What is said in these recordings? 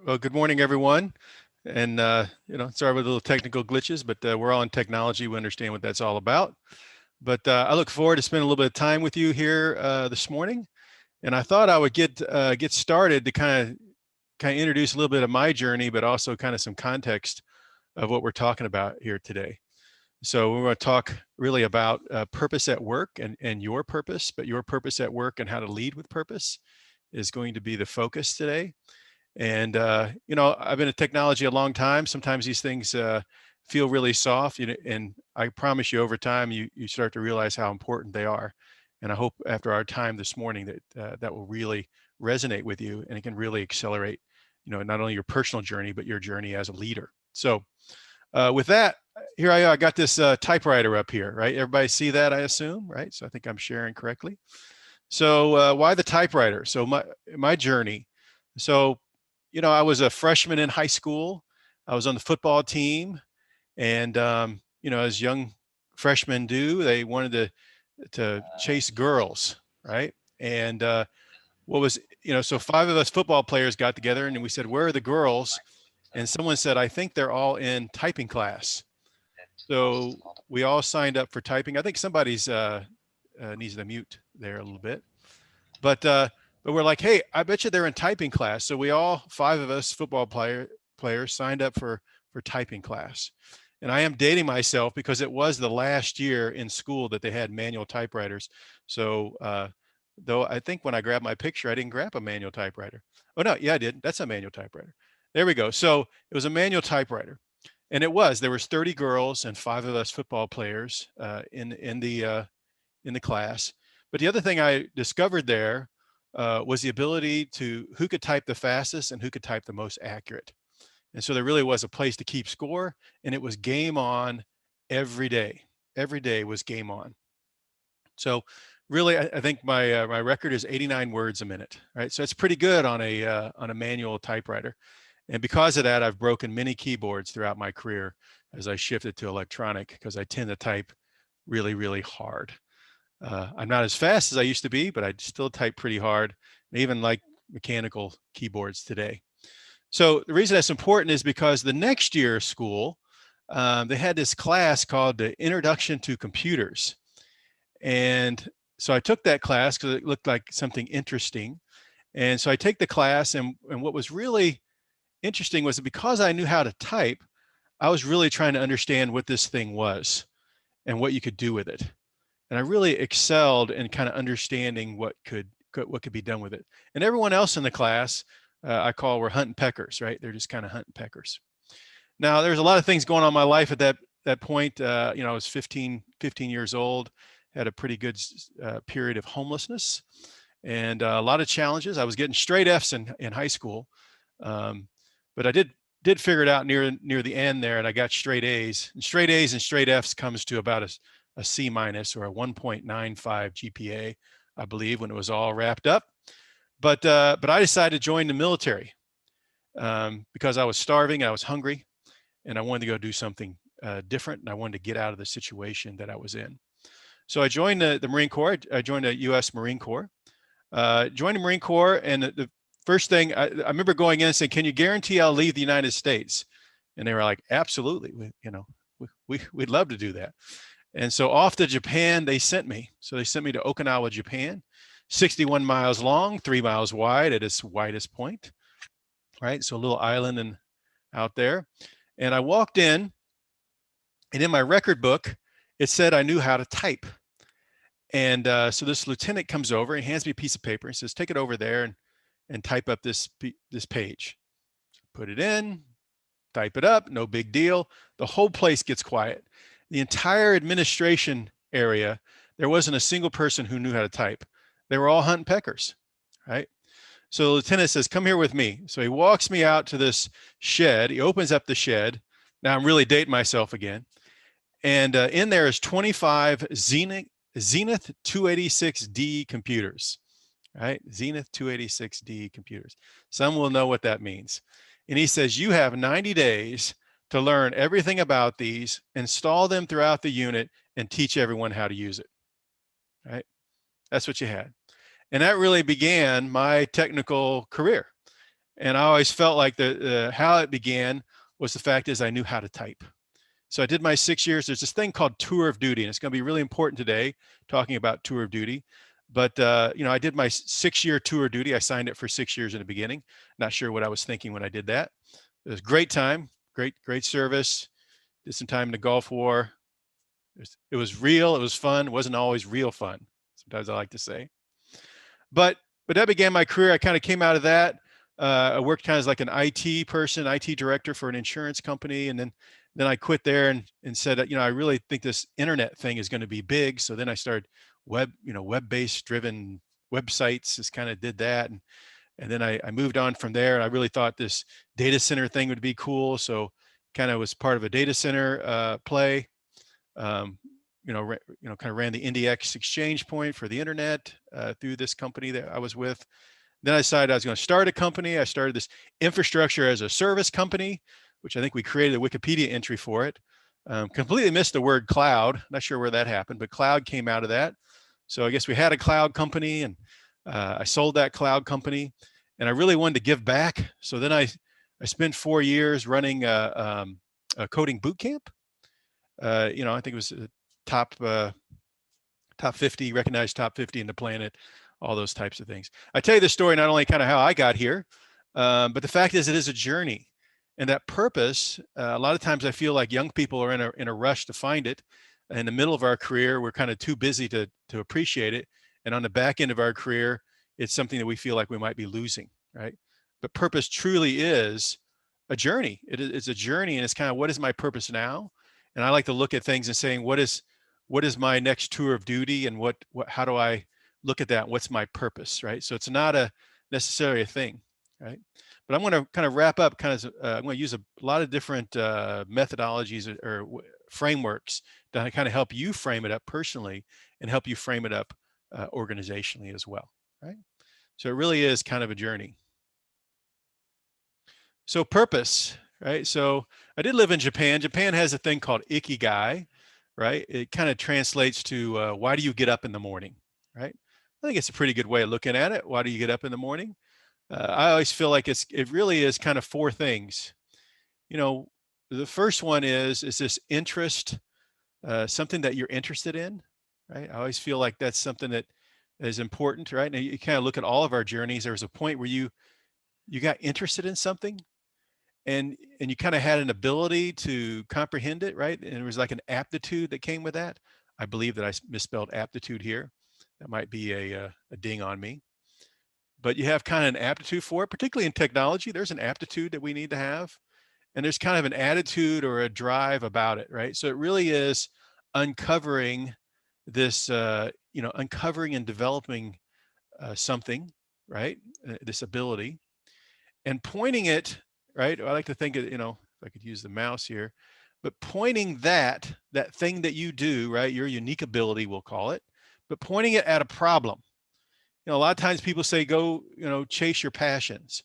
Well, good morning, everyone. And, sorry about the little technical glitches, but we're all in technology. We understand what that's all about. But I look forward to spending a little bit of time with you here this morning. And I thought I would get started to kind of introduce a little bit of my journey, but also kind of some context of what we're talking about here today. So we're going to talk really about purpose at work and your purpose, but your purpose at work and how to lead with purpose is going to be the focus today. And I've been in technology a long time. Sometimes these things feel really soft, and I promise you, over time, you start to realize how important they are. And I hope after our time this morning that will really resonate with you, and it can really accelerate, not only your personal journey but your journey as a leader. So, with that, here I got this typewriter up here, right? Everybody see that, I assume, right? So I think I'm sharing correctly. So why the typewriter? So my journey. So I was a freshman in high school. I was on the football team, and as young freshmen do, they wanted to chase girls, right? And what was so five of us football players got together, and we said, "Where are the girls?" And someone said, "I think they're all in typing class." So we all signed up for typing. I think somebody's needs to mute there a little bit, but we're like, hey, I bet you they're in typing class. So we all, five of us football players signed up for typing class. And I am dating myself because it was the last year in school that they had manual typewriters. So though I think when I grabbed my picture, I didn't grab a manual typewriter. Oh no, yeah, I did. That's a manual typewriter. There we go. So it was a manual typewriter. And there was 30 girls and five of us football players in the class. But the other thing I discovered there was the ability to who could type the fastest and who could type the most accurate. And so there really was a place to keep score, and it was game on every day. Every day was game on. So really, I think my record is 89 words a minute, right? So it's pretty good on a manual typewriter. And because of that, I've broken many keyboards throughout my career as I shifted to electronic because I tend to type really, really hard. I'm not as fast as I used to be, but I still type pretty hard, even like mechanical keyboards today. So the reason that's important is because the next year of school, they had this class called the Introduction to Computers. And so I took that class because it looked like something interesting. And so I take the class, and what was really interesting was that because I knew how to type, I was really trying to understand what this thing was and what you could do with it. And I really excelled in kind of understanding what could be done with it. And everyone else in the class, I call were hunting peckers, right? They're just kind of hunting peckers. Now, there's a lot of things going on in my life at that point. I was 15 years old, had a pretty good period of homelessness, and a lot of challenges. I was getting straight Fs in high school, but I did figure it out near the end there, and I got straight A's. And straight A's and straight Fs comes to about a C minus or a 1.95 GPA, I believe, when it was all wrapped up. But I decided to join the military because I was starving, I was hungry, and I wanted to go do something different, and I wanted to get out of the situation that I was in. So I joined the Marine Corps. I joined the U.S. Marine Corps. Joined the Marine Corps, and the first thing I remember going in and saying, "Can you guarantee I'll leave the United States?" And they were like, "Absolutely, we'd love to do that." And so off to Japan they sent me. So they sent me to Okinawa, Japan, 61 miles long, 3 miles wide at its widest point, right? So a little island and out there. And I walked in, and in my record book, it said I knew how to type. And so this lieutenant comes over and hands me a piece of paper and says, "Take it over there and type up this page." Put it in, type it up, no big deal. The whole place gets quiet. The entire administration area, there wasn't a single person who knew how to type. They were all hunting peckers, right? So the lieutenant says, "Come here with me." So he walks me out to this shed. He opens up the shed. Now I'm really dating myself again. And in there is 25 Zenith 286D computers, right? Zenith 286D computers. Some will know what that means. And he says, "You have 90 days to learn everything about these, install them throughout the unit, and teach everyone how to use it." Right? That's what you had. And that really began my technical career. And I always felt like how it began was the fact is I knew how to type. So I did my 6 years. There's this thing called tour of duty, and it's going to be really important today, talking about tour of duty. But I did my 6-year tour of duty. I signed it for 6 years in the beginning. Not sure what I was thinking when I did that. It was a great time, great service. Did some time in the Gulf War. It was real. It was fun. It wasn't always real fun. Sometimes I like to say. But that began my career. I kind of came out of that. I worked kind of as like an IT person, IT director for an insurance company, and then I quit there and said, I really think this internet thing is going to be big. So then I started web-based driven websites. Just kind of did that, and then I moved on from there. And I really thought this data center thing would be cool. So kind of was part of a data center play. Um, kind of ran the IndieX exchange point for the internet through this company that I was with. Then I decided I was going to start a company. I started this infrastructure as a service company, which I think we created a Wikipedia entry for it. Completely missed the word cloud. Not sure where that happened, but cloud came out of that. So I guess we had a cloud company, and I sold that cloud company, and I really wanted to give back. So then I spent 4 years running a coding boot camp. I think it was a top 50, recognized top 50 in the planet, all those types of things. I tell you this story not only kind of how I got here, but the fact is it is a journey. And that purpose, a lot of times I feel like young people are in a rush to find it. In the middle of our career, we're kind of too busy to appreciate it. And on the back end of our career, it's something that we feel like we might be losing, right? But purpose truly is a journey. It's a journey, and it's kind of, what is my purpose now? And I like to look at things and saying, what is my next tour of duty, and how do I look at that? What's my purpose, right? So it's not necessarily a thing, right? But I'm going to kind of wrap up. I'm going to use a lot of different methodologies or frameworks to kind of help you frame it up personally and help you frame it up organizationally as well, right? So it really is kind of a journey. So purpose, right? So I did live in Japan. Japan has a thing called ikigai, right? It kind of translates to why do you get up in the morning, right? I think it's a pretty good way of looking at it. Why do you get up in the morning? I always feel like it really is kind of 4 things. The first one is this interest, something that you're interested in, right? I always feel like that's something that is important, right? Now you kind of look at all of our journeys. There was a point where you got interested in something, and you kind of had an ability to comprehend it, right? And it was like an aptitude that came with that. I believe that I misspelled aptitude here. That might be a ding on me. But you have kind of an aptitude for it, particularly in technology. There's an aptitude that we need to have, and there's kind of an attitude or a drive about it, right? So it really is uncovering this, uncovering and developing something, right? This ability, and pointing it, right? I like to think of, if I could use the mouse here, but pointing that thing that you do, right? Your unique ability, we'll call it, but pointing it at a problem. A lot of times people say, go, chase your passions.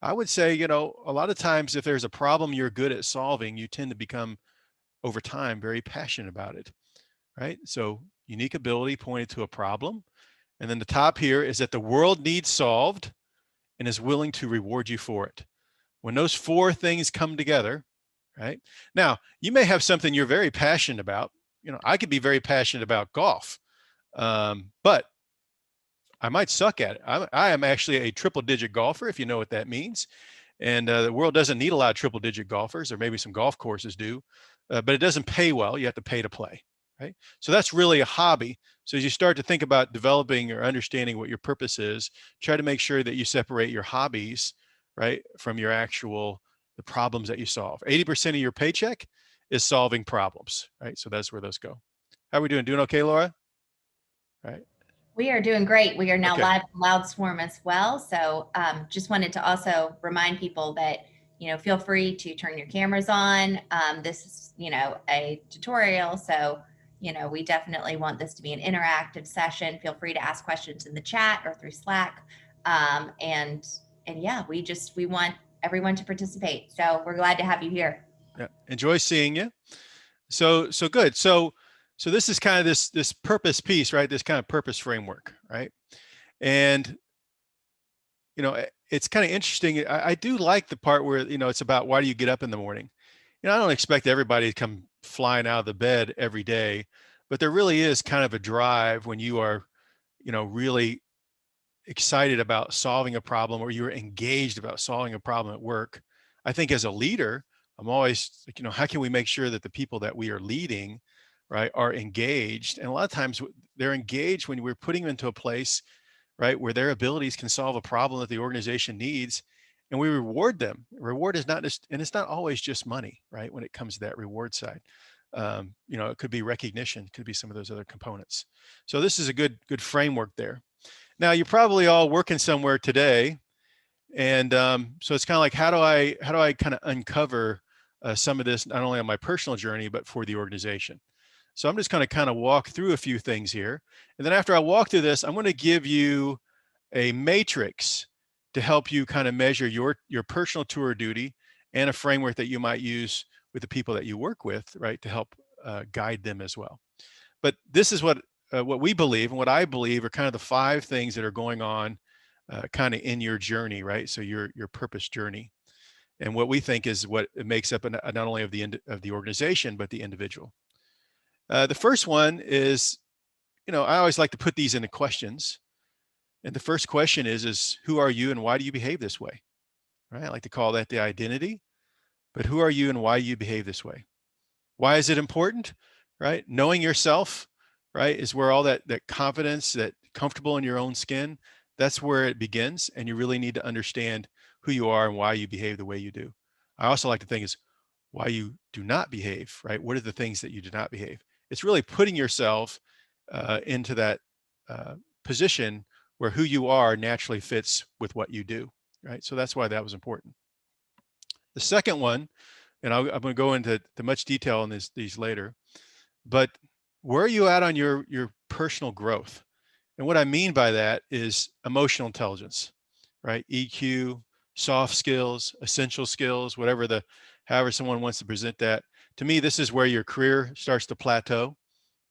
I would say, a lot of times if there's a problem you're good at solving, you tend to become over time very passionate about it, right? So unique ability pointed to a problem. And then the top here is that the world needs solved and is willing to reward you for it. When those 4 things come together, right? Now, you may have something you're very passionate about. I could be very passionate about golf, but I might suck at it. I am actually a triple-digit golfer, if you know what that means. And the world doesn't need a lot of triple-digit golfers, or maybe some golf courses do, but it doesn't pay well. You have to pay to play, right? So that's really a hobby. So as you start to think about developing or understanding what your purpose is, try to make sure that you separate your hobbies, right, from the problems that you solve. 80% of your paycheck is solving problems, right? So that's where those go. How are we doing? Doing okay, Laura? All right. We are doing great. We are now Okay. live on Loudswarm as well. So just wanted to also remind people that, feel free to turn your cameras on. This is, a tutorial. So, we definitely want this to be an interactive session. Feel free to ask questions in the chat or through Slack. And yeah, we want everyone to participate. So we're glad to have you here. Yeah. Enjoy seeing you. So good. So this is kind of this purpose piece, right? This kind of purpose framework, right? And it's kind of interesting. I do like the part where, it's about why do you get up in the morning? I don't expect everybody to come flying out of the bed every day, but there really is kind of a drive when you are, really excited about solving a problem or you're engaged about solving a problem at work. I think as a leader, I'm always like, how can we make sure that the people that we are leading, right, are engaged? And a lot of times they're engaged when we're putting them into a place, right, where their abilities can solve a problem that the organization needs, and we reward them. Reward is not just, and it's not always just money, right, when it comes to that reward side. It could be recognition, could be some of those other components. So this is a good framework there. Now you're probably all working somewhere today, and so it's kind of like, how do I kind of uncover some of this, not only on my personal journey but for the organization. So I'm just going to kind of walk through a few things here, and then after I walk through this, I'm going to give you a matrix to help you kind of measure your personal tour duty, and a framework that you might use with the people that you work with, right, to help guide them as well. But this is what we believe and what I believe are kind of the five things that are going on kind of in your journey, right? So your purpose journey, and what we think is what it makes up not only of the organization but the individual. The first one is, I always like to put these into questions, and the first question is who are you and why do you behave this way? Right? I like to call that the identity. But who are you and why you behave this way? Why is it important? Right? Knowing yourself, right, is where all that confidence, that comfortable in your own skin, that's where it begins. And you really need to understand who you are and why you behave the way you do. I also like to think is why you do not behave, right? What are the things that you do not behave? It's really putting yourself into that uh, position where who you are naturally fits with what you do, right? So that's why that was important. The second one, and I'm going to go into much detail on these later, but where are you at on your personal growth? And what I mean by that is emotional intelligence, right? EQ, soft skills, essential skills, however someone wants to present that. To me, this is where your career starts to plateau,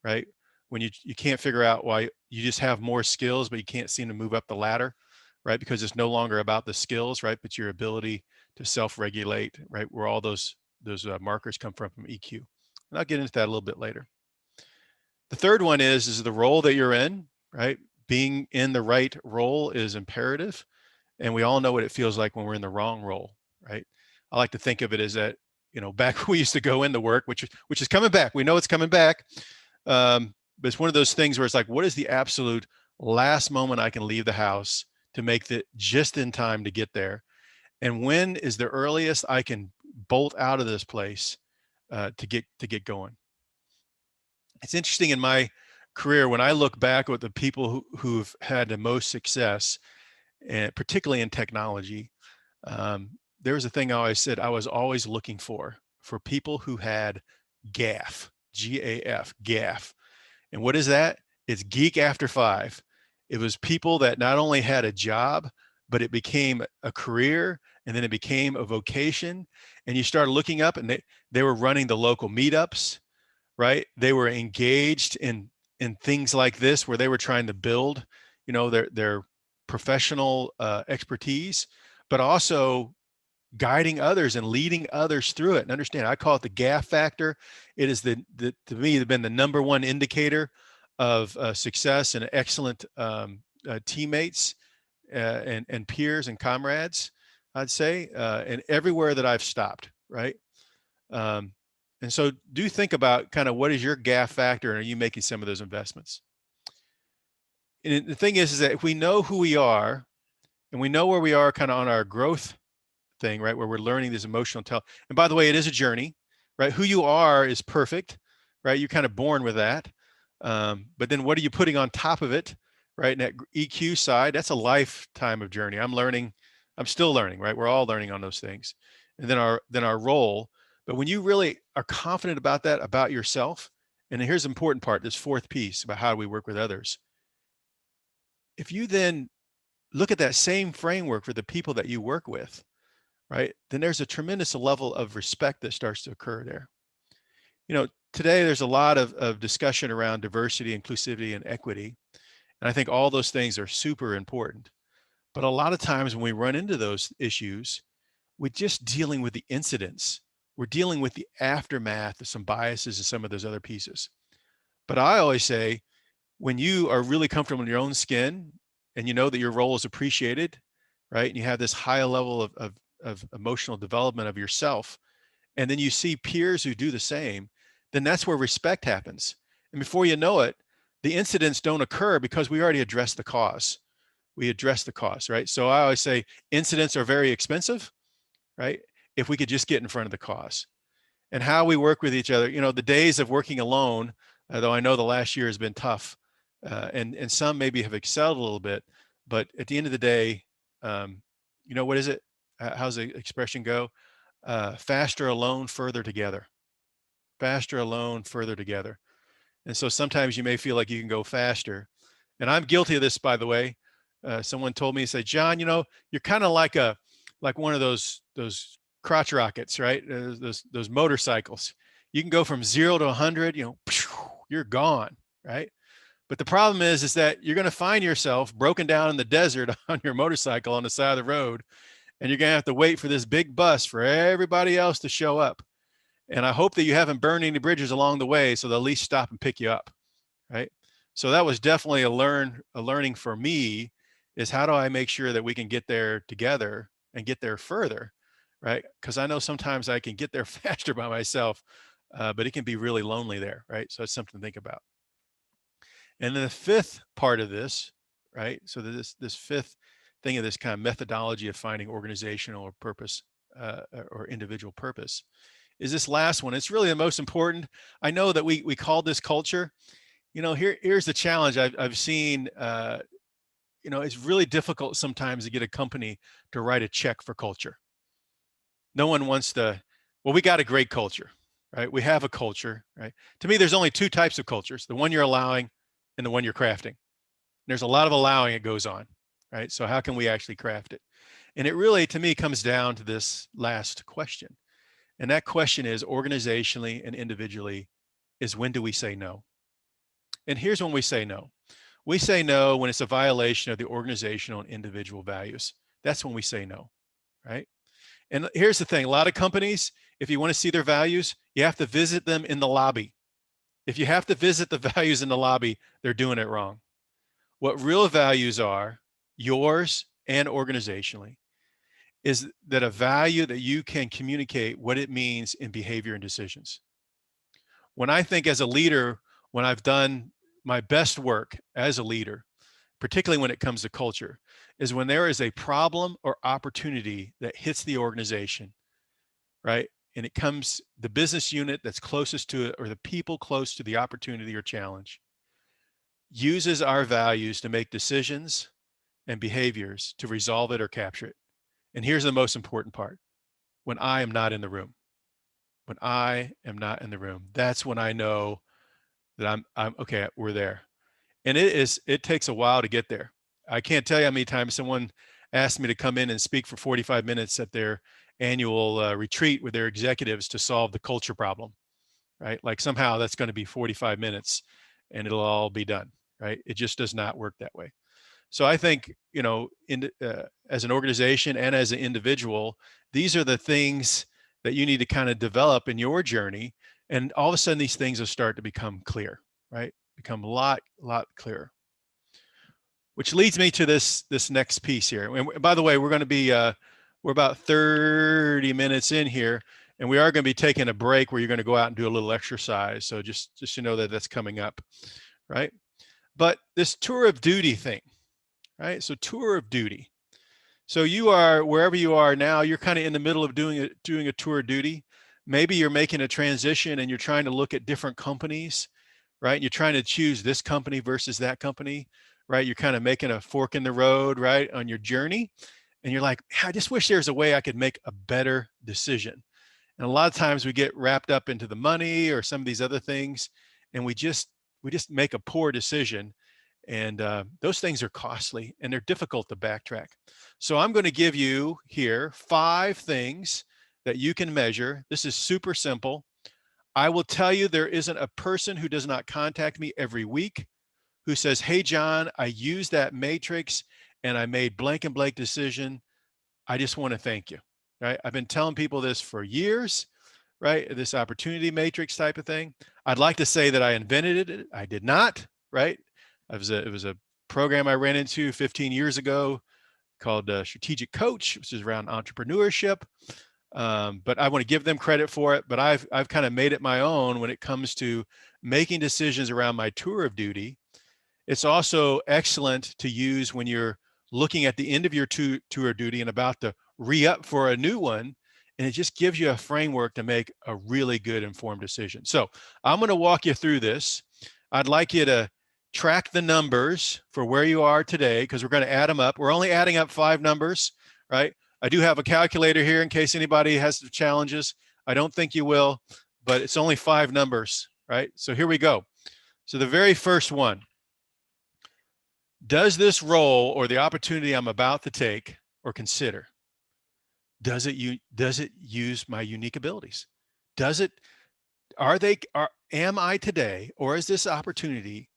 right? When you can't figure out why you just have more skills, but you can't seem to move up the ladder, right? Because it's no longer about the skills, right? But your ability to self-regulate, right? Where all those markers come from EQ. And I'll get into that a little bit later. The third one is the role that you're in, right? Being in the right role is imperative. And we all know what it feels like when we're in the wrong role, right? I like to think of it as that, back when we used to go into work, which is coming back. We know it's coming back. But it's one of those things where it's like, what is the absolute last moment I can leave the house to make it just in time to get there? And when is the earliest I can bolt out of this place to get going? It's interesting in my career when I look back at the people who've had the most success, and particularly in technology. There was a thing I always said I was always looking for people who had GAF, GAF, GAF. And what is that? It's geek after five. It was people that not only had a job, but it became a career, and then it became a vocation. And you started looking up, and they were running the local meetups, right? They were engaged in things like this where they were trying to build, their professional expertise, but also guiding others and leading others through it. And understand, I call it the GAF factor. It is the to me been the number one indicator of success and excellent teammates and peers and comrades, I'd say, and everywhere that I've stopped, right? Um, and so do think about kind of what is your GAF factor, and are you making some of those investments? And the thing is that if we know who we are and we know where we are kind of on our growth thing, right, where we're learning this emotional intelligence. And by the way, it is a journey, right? Who you are is perfect, right? You're kind of born with that. But then what are you putting on top of it, right? And that EQ side, that's a lifetime of journey. I'm still learning, right? We're all learning on those things. And then our role. But when you really are confident about that, about yourself, and here's the important part, this fourth piece about how do we work with others. If you then look at that same framework for the people that you work with, right, then there's a tremendous level of respect that starts to occur there. Today there's a lot of discussion around diversity, inclusivity, and equity. And I think all those things are super important. But a lot of times when we run into those issues, we're just dealing with the incidents. We're dealing with the aftermath of some biases and some of those other pieces. But I always say, when you are really comfortable in your own skin and you know that your role is appreciated, right? And you have this high level of emotional development of yourself, and then you see peers who do the same, then that's where respect happens. And before you know it, the incidents don't occur because we already addressed the cause. We address the cause, right? So I always say incidents are very expensive, right? If we could just get in front of the cause. And how we work with each other, the days of working alone, though I know the last year has been tough, and some maybe have excelled a little bit, but at the end of the day, um, what is it? How's the expression go? Faster alone, further together. Faster alone, further together. And so sometimes you may feel like you can go faster. And I'm guilty of this, by the way. Someone told me, say, John, you're kind of like one of those crotch rockets, right? Those motorcycles. You can go from 0 to 100, you're gone, right? But the problem is that you're going to find yourself broken down in the desert on your motorcycle on the side of the road, and you're going to have to wait for this big bus for everybody else to show up. And I hope that you haven't burned any bridges along the way, so they'll at least stop and pick you up, right? So that was definitely a learning for me, is how do I make sure that we can get there together and get there further, right? Because I know sometimes I can get there faster by myself, but it can be really lonely there, right? So it's something to think about. And then the fifth part of this, right? So this fifth thing of this kind of methodology of finding organizational or purpose, or individual purpose, is this last one. It's really the most important. I know that we call this culture. Here's the challenge I've seen. It's really difficult sometimes to get a company to write a check for culture. No one wants to. Well, we got a great culture, right? We have a culture, right? To me, there's only two types of cultures: the one you're allowing and the one you're crafting. There's a lot of allowing that goes on, right? So how can we actually craft it? And it really, to me, comes down to this last question. And that question is, organizationally and individually, is when do we say no? And here's when we say no. We say no when it's a violation of the organizational and individual values. That's when we say no, right? And here's the thing, a lot of companies, if you want to see their values, you have to visit them in the lobby. If you have to visit the values in the lobby, they're doing it wrong. What real values are, yours and organizationally, is that a value that you can communicate what it means in behavior and decisions. When I think as a leader, when I've done my best work as a leader, particularly when it comes to culture, is when there is a problem or opportunity that hits the organization, right? And it comes, the business unit that's closest to it, or the people close to the opportunity or challenge, uses our values to make decisions and behaviors to resolve it or capture it. And here's the most important part: when I am not in the room. When I am not in the room, that's when I know that I'm okay, we're there. And it takes a while to get there. I can't tell you how many times someone asked me to come in and speak for 45 minutes at their annual retreat with their executives to solve the culture problem, right? Like somehow that's going to be 45 minutes and it'll all be done, right? It just does not work that way. So I think, as an organization and as an individual, these are the things that you need to kind of develop in your journey. And all of a sudden, these things will start to become clear, right? Become a lot clearer. Which leads me to this next piece here. And by the way, we're going to be we're about 30 minutes in here, and we are going to be taking a break where you're going to go out and do a little exercise. So just to know that that's coming up, right? But this tour of duty thing, right? So tour of duty. So you are wherever you are now, you're kind of in the middle of doing a tour of duty. Maybe you're making a transition and you're trying to look at different companies, right? And you're trying to choose this company versus that company, right? You're kind of making a fork in the road, right, on your journey. And you're like, I just wish there's a way I could make a better decision. And a lot of times we get wrapped up into the money or some of these other things, and we just make a poor decision. And those things are costly and they're difficult to backtrack. So I'm going to give you here 5 things that you can measure. This is super simple. I will tell you, there isn't a person who does not contact me every week who says, hey, John, I use that matrix and I made blank and blank decision, I just want to thank you. Right? I've been telling people this for years, right? This opportunity matrix type of thing. I'd like to say that I invented it. I did not, right? It was a program I ran into 15 years ago called Strategic Coach, which is around entrepreneurship. But I want to give them credit for it. But I've kind of made it my own when it comes to making decisions around my tour of duty. It's also excellent to use when you're looking at the end of your tour duty and about to re-up for a new one. And it just gives you a framework to make a really good informed decision. So I'm going to walk you through this. I'd like you to track the numbers for where you are today, because we're going to add them up. We're only adding up 5 numbers, right? I do have a calculator here in case anybody has challenges. I don't think you will, but it's only 5 numbers, right? So here we go. So the very first one, does this role or the opportunity I'm about to take or consider, does it use my unique abilities? Does it, am I today, or is this opportunity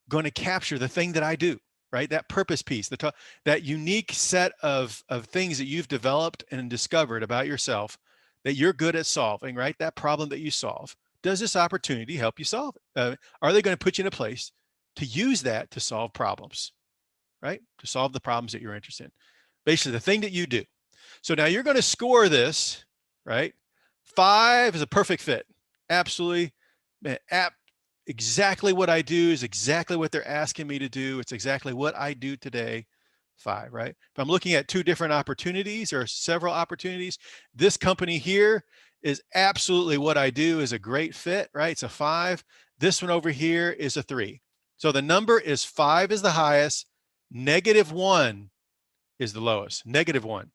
going to capture the thing that I do, right? That purpose piece, that unique set of things that you've developed and discovered about yourself that you're good at solving, right? That problem that you solve. Does this opportunity help you solve it? Are they going to put you in a place to use that to solve problems, right? To solve the problems that you're interested in. Basically, the thing that you do. So now you're going to score this, right? 5 is a perfect fit. Absolutely, man, exactly what I do is exactly what they're asking me to do. It's exactly what I do today. 5, right? If I'm looking at 2 different opportunities or several opportunities, this company here is absolutely what I do, is a great fit, right? It's a 5. This one over here is a 3. So the number is 5 is the highest, -1 is the lowest. -1,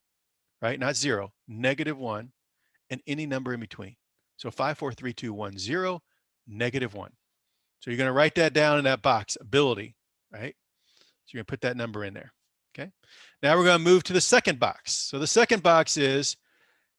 right? Not 0, -1, and any number in between. So 5, 4, 3, 2, 1, 0, -1. So you're going to write that down in that box, ability, right? So you're going to put that number in there. Okay. Now we're going to move to the second box. So the second box is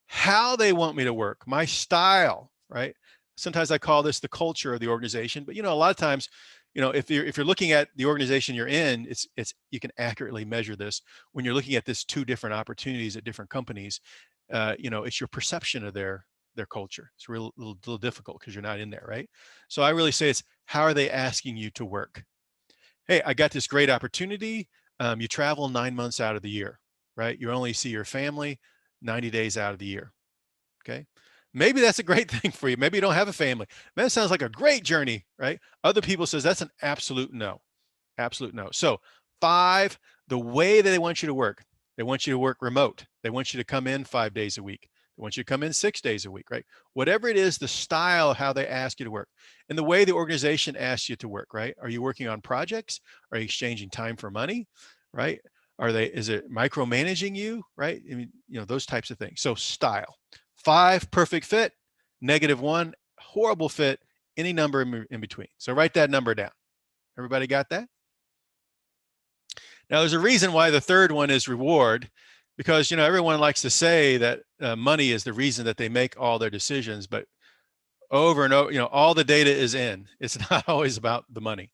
how they want me to work, my style, right? Sometimes I call this the culture of the organization, but a lot of times, if you're looking at the organization you're in, it's you can accurately measure this when you're looking at this 2 different opportunities at different companies. It's your perception of their culture. It's little difficult because you're not in there, right? So I really say it's how are they asking you to work? Hey, I got this great opportunity. You travel 9 months out of the year, right? You only see your family 90 days out of the year. Okay. Maybe that's a great thing for you. Maybe you don't have a family. That sounds like a great journey, right? Other people says that's an absolute no. Absolute no. So 5, the way that they want you to work, they want you to work remote. They want you to come in 5 days a week. They want you to come in 6 days a week, right? Whatever it is, the style, how they ask you to work, and the way the organization asks you to work, right? Are you working on projects? Are you exchanging time for money, right? Is it micromanaging you, right? I mean, those types of things. So style. 5, perfect fit. -1, horrible fit. Any number in between. So write that number down. Everybody got that? Now, there's a reason why the third one is reward, because everyone likes to say that money is the reason that they make all their decisions, but over and over, all the data is in. It's not always about the money.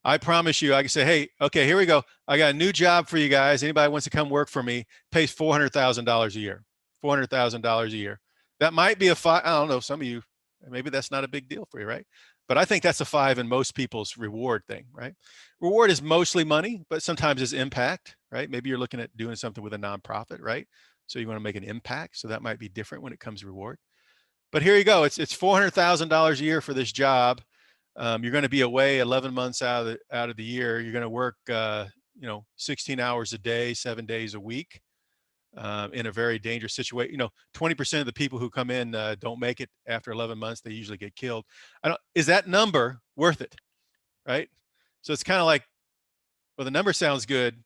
I promise you, I can say, hey, okay, here we go. I got a new job for you guys. Anybody wants to come work for me, pays $400,000 a year. $400,000 a year. That might be a 5. I don't know. Some of you, maybe that's not a big deal for you, right? But I think that's a 5 in most people's reward thing, right? Reward is mostly money, but sometimes it's impact, right? Maybe you're looking at doing something with a nonprofit, right? So you want to make an impact. So that might be different when it comes to reward. But here you go. It's $400,000 a year for this job. You're going to be away 11 months out of the year. You're going to work 16 hours a day, 7 days a week, in a very dangerous situation. 20% of the people who come in don't make it after 11 months. They usually get killed. Is that number worth it? Right? So it's kind of like, well, the number sounds good,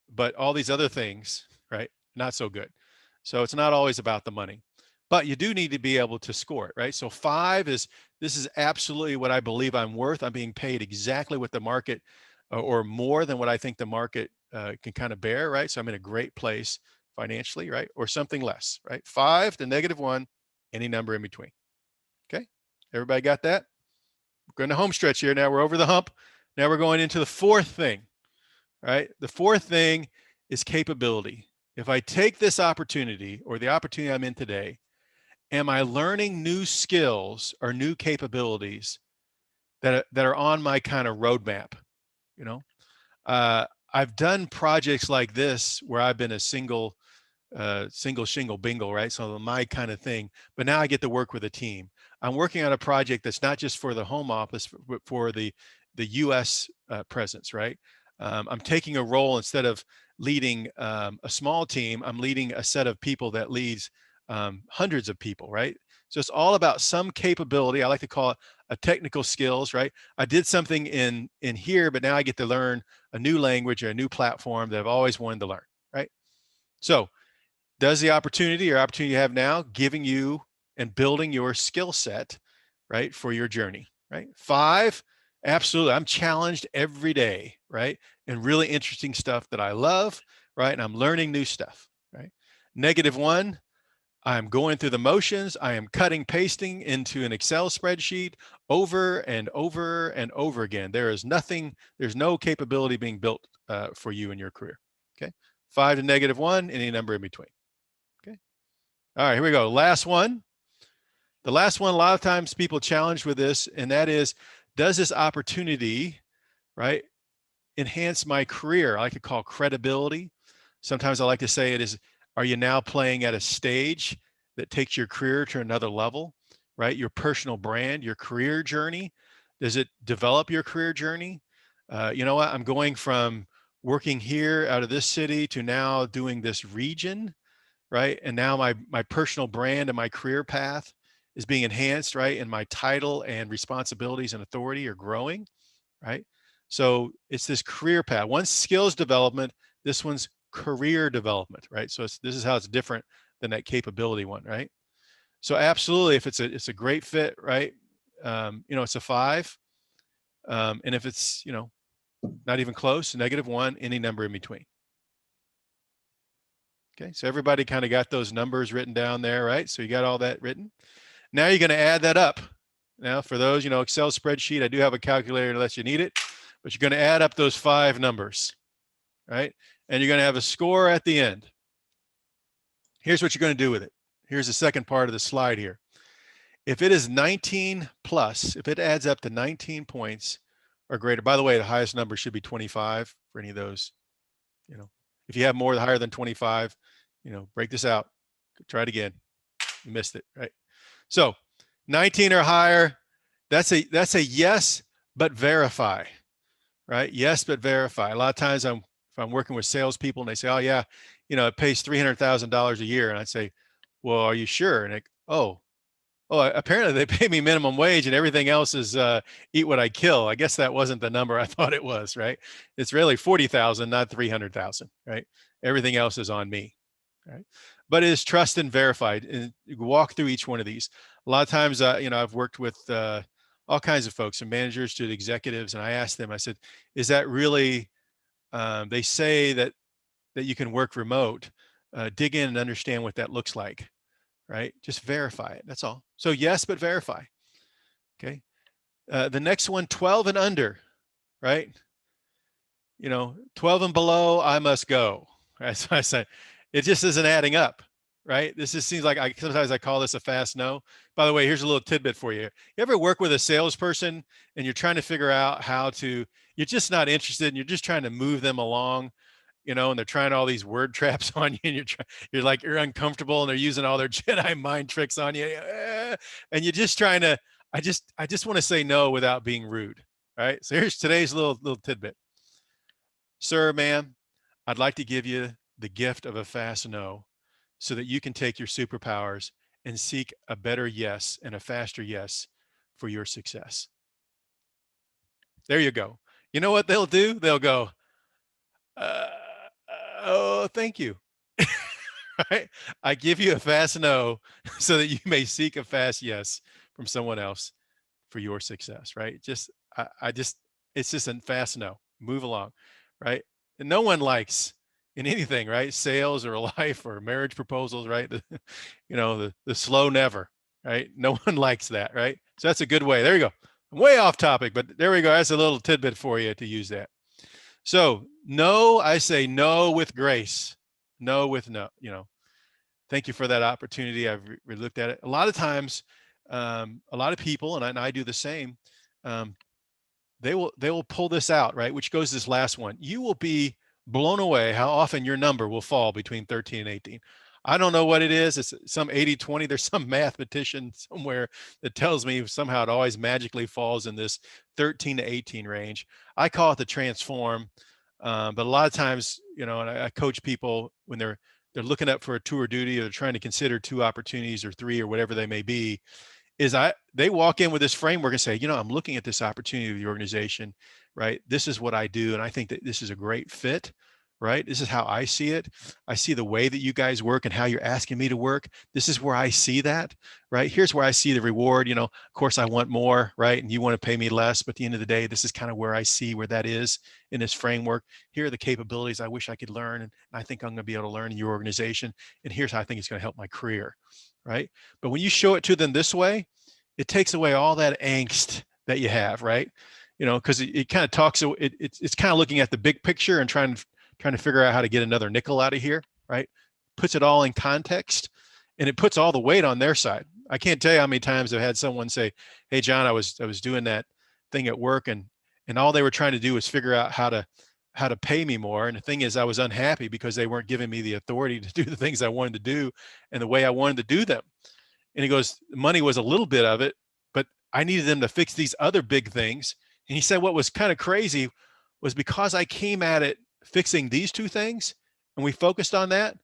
but all these other things, right? Not so good. So it's not always about the money, but you do need to be able to score it, right? So 5 is, this is absolutely what I believe I'm worth. I'm being paid exactly what the market or more than what I think the market can kind of bear, right? So I'm in a great place financially, right? Or something less, right? 5 to -1, any number in between. Okay. Everybody got that? We're going to home stretch here. Now we're over the hump. Now we're going into the fourth thing. right? The fourth thing is capability. If I take this opportunity or the opportunity I'm in today, am I learning new skills or new capabilities that are on my kind of roadmap? You know, I've done projects like this where I've been a single shingle bingle, right? So my kind of thing. But now I get to work with a team. I'm working on a project that's not just for the home office, but for the U.S. Presence, right? I'm taking a role instead of leading a small team. I'm leading a set of people that leads hundreds of people, right? So it's all about some capability. I like to call it a technical skills, right? I did something in here, but now I get to learn a new language or a new platform that I've always wanted to learn, right? So does the opportunity you have now giving you and building your skill set, right, for your journey, right? Five, absolutely. I'm challenged every day, right? And really interesting stuff that I love, right? And I'm learning new stuff, right? Negative one, I'm going through the motions. I am cutting, pasting into an Excel spreadsheet over and over and over again. There is nothing, there's no capability being built for you in your career. Okay. Five to negative one, any number in between. Okay. All right, here we go. Last one. The last one, a lot of times people challenge with this, and that is, does this opportunity, right, enhance my career? I like to call credibility. Sometimes I like to say it is, are you now playing at a stage that takes your career to another level, right? Your personal brand, your career journey. Does it develop your career journey? You know what? I'm going from working here out of this city to now doing this region, right? And now my personal brand and my career path is being enhanced, right? And my title and responsibilities and authority are growing, right? So it's this career path. One's skills development, this one's career development, right? So this is how it's different than that capability one, right? So absolutely, if it's a great fit, right? It's a five, and if it's not even close, negative one, any number in between. Okay, so everybody kind of got those numbers written down there, right? So you got all that written. Now you're going to add that up. Now for those, Excel spreadsheet, I do have a calculator unless you need it, but you're going to add up those five numbers, right? And you're going to have a score at the end. Here's what you're going to do with it. Here's the second part of the slide here. If it is 19 plus, if it adds up to 19 points or greater, by the way, the highest number should be 25 for any of those, if you have more higher than 25, break this out, try it again. You missed it, right? So 19 or higher, that's a yes, but verify, right? Yes, but verify. A lot of times if I'm working with salespeople and they say, oh yeah, it pays $300,000 a year. And I'd say, well, are you sure? And apparently they pay me minimum wage and everything else is eat what I kill. I guess that wasn't the number I thought it was, right? It's really 40,000, not 300,000, right? Everything else is on me, right? But it is trust and verified. And you walk through each one of these. A lot of times, I've worked with all kinds of folks, from managers to the executives, and I asked them, I said, is that really, they say that you can work remote, dig in and understand what that looks like, right? Just verify it. That's all. So yes, but verify. Okay. The next one, 12 and under, right? 12 and below, I must go. Right? So I said, it just isn't adding up, right? This just seems like sometimes I call this a fast no. By the way, here's a little tidbit for you. You ever work with a salesperson and you're trying to figure out you're just not interested and you're just trying to move them along, and they're trying all these word traps on you, and you're uncomfortable, and they're using all their Jedi mind tricks on you, and you're just trying to. I just want to say no without being rude. Right. So here's today's little tidbit. Sir, ma'am, I'd like to give you the gift of a fast no, so that you can take your superpowers and seek a better yes and a faster yes for your success. There you go. You know what they'll do? They'll go, uh, oh, thank you. Right? I give you a fast no so that you may seek a fast yes from someone else for your success, right? It's just a fast no. Move along, right? And no one likes in anything, right? Sales or life or marriage proposals, right? The slow never, right? No one likes that, right? So that's a good way. There you go. I'm way off topic, but there we go. That's a little tidbit for you to use that. So no, I say no with grace. No with no, thank you for that opportunity. I've looked at it. A lot of times, a lot of people, and I do the same, um, they will pull this out, right? Which goes to this last one. You will be blown away how often your number will fall between 13 and 18. I don't know what it is. It's some 80-20. There's some mathematician somewhere that tells me somehow it always magically falls in this 13 to 18 range. I call it the transform. But a lot of times, and I coach people when they're looking up for a tour duty or they're trying to consider two opportunities or three or whatever they may be, is they walk in with this framework and say, I'm looking at this opportunity of the organization, right? This is what I do, and I think that this is a great fit, right? This is how I see it. I see the way that you guys work and how you're asking me to work. This is where I see that, right? Here's where I see the reward. Of course I want more, right? And you want to pay me less, but at the end of the day, this is kind of where I see where that is in this framework. Here are the capabilities I wish I could learn, and I think I'm going to be able to learn in your organization. And here's how I think it's going to help my career, right? But when you show it to them this way, it takes away all that angst that you have, right? Because it kind of talks. It's kind of looking at the big picture and trying to figure out how to get another nickel out of here, right? Puts it all in context, and it puts all the weight on their side. I can't tell you how many times I've had someone say, "Hey, John, I was doing that thing at work, and all they were trying to do was figure out how to pay me more. And the thing is, I was unhappy because they weren't giving me the authority to do the things I wanted to do and the way I wanted to do them." And he goes, money was a little bit of it, but I needed them to fix these other big things. And he said what was kind of crazy was because I came at it fixing these two things and we focused on that,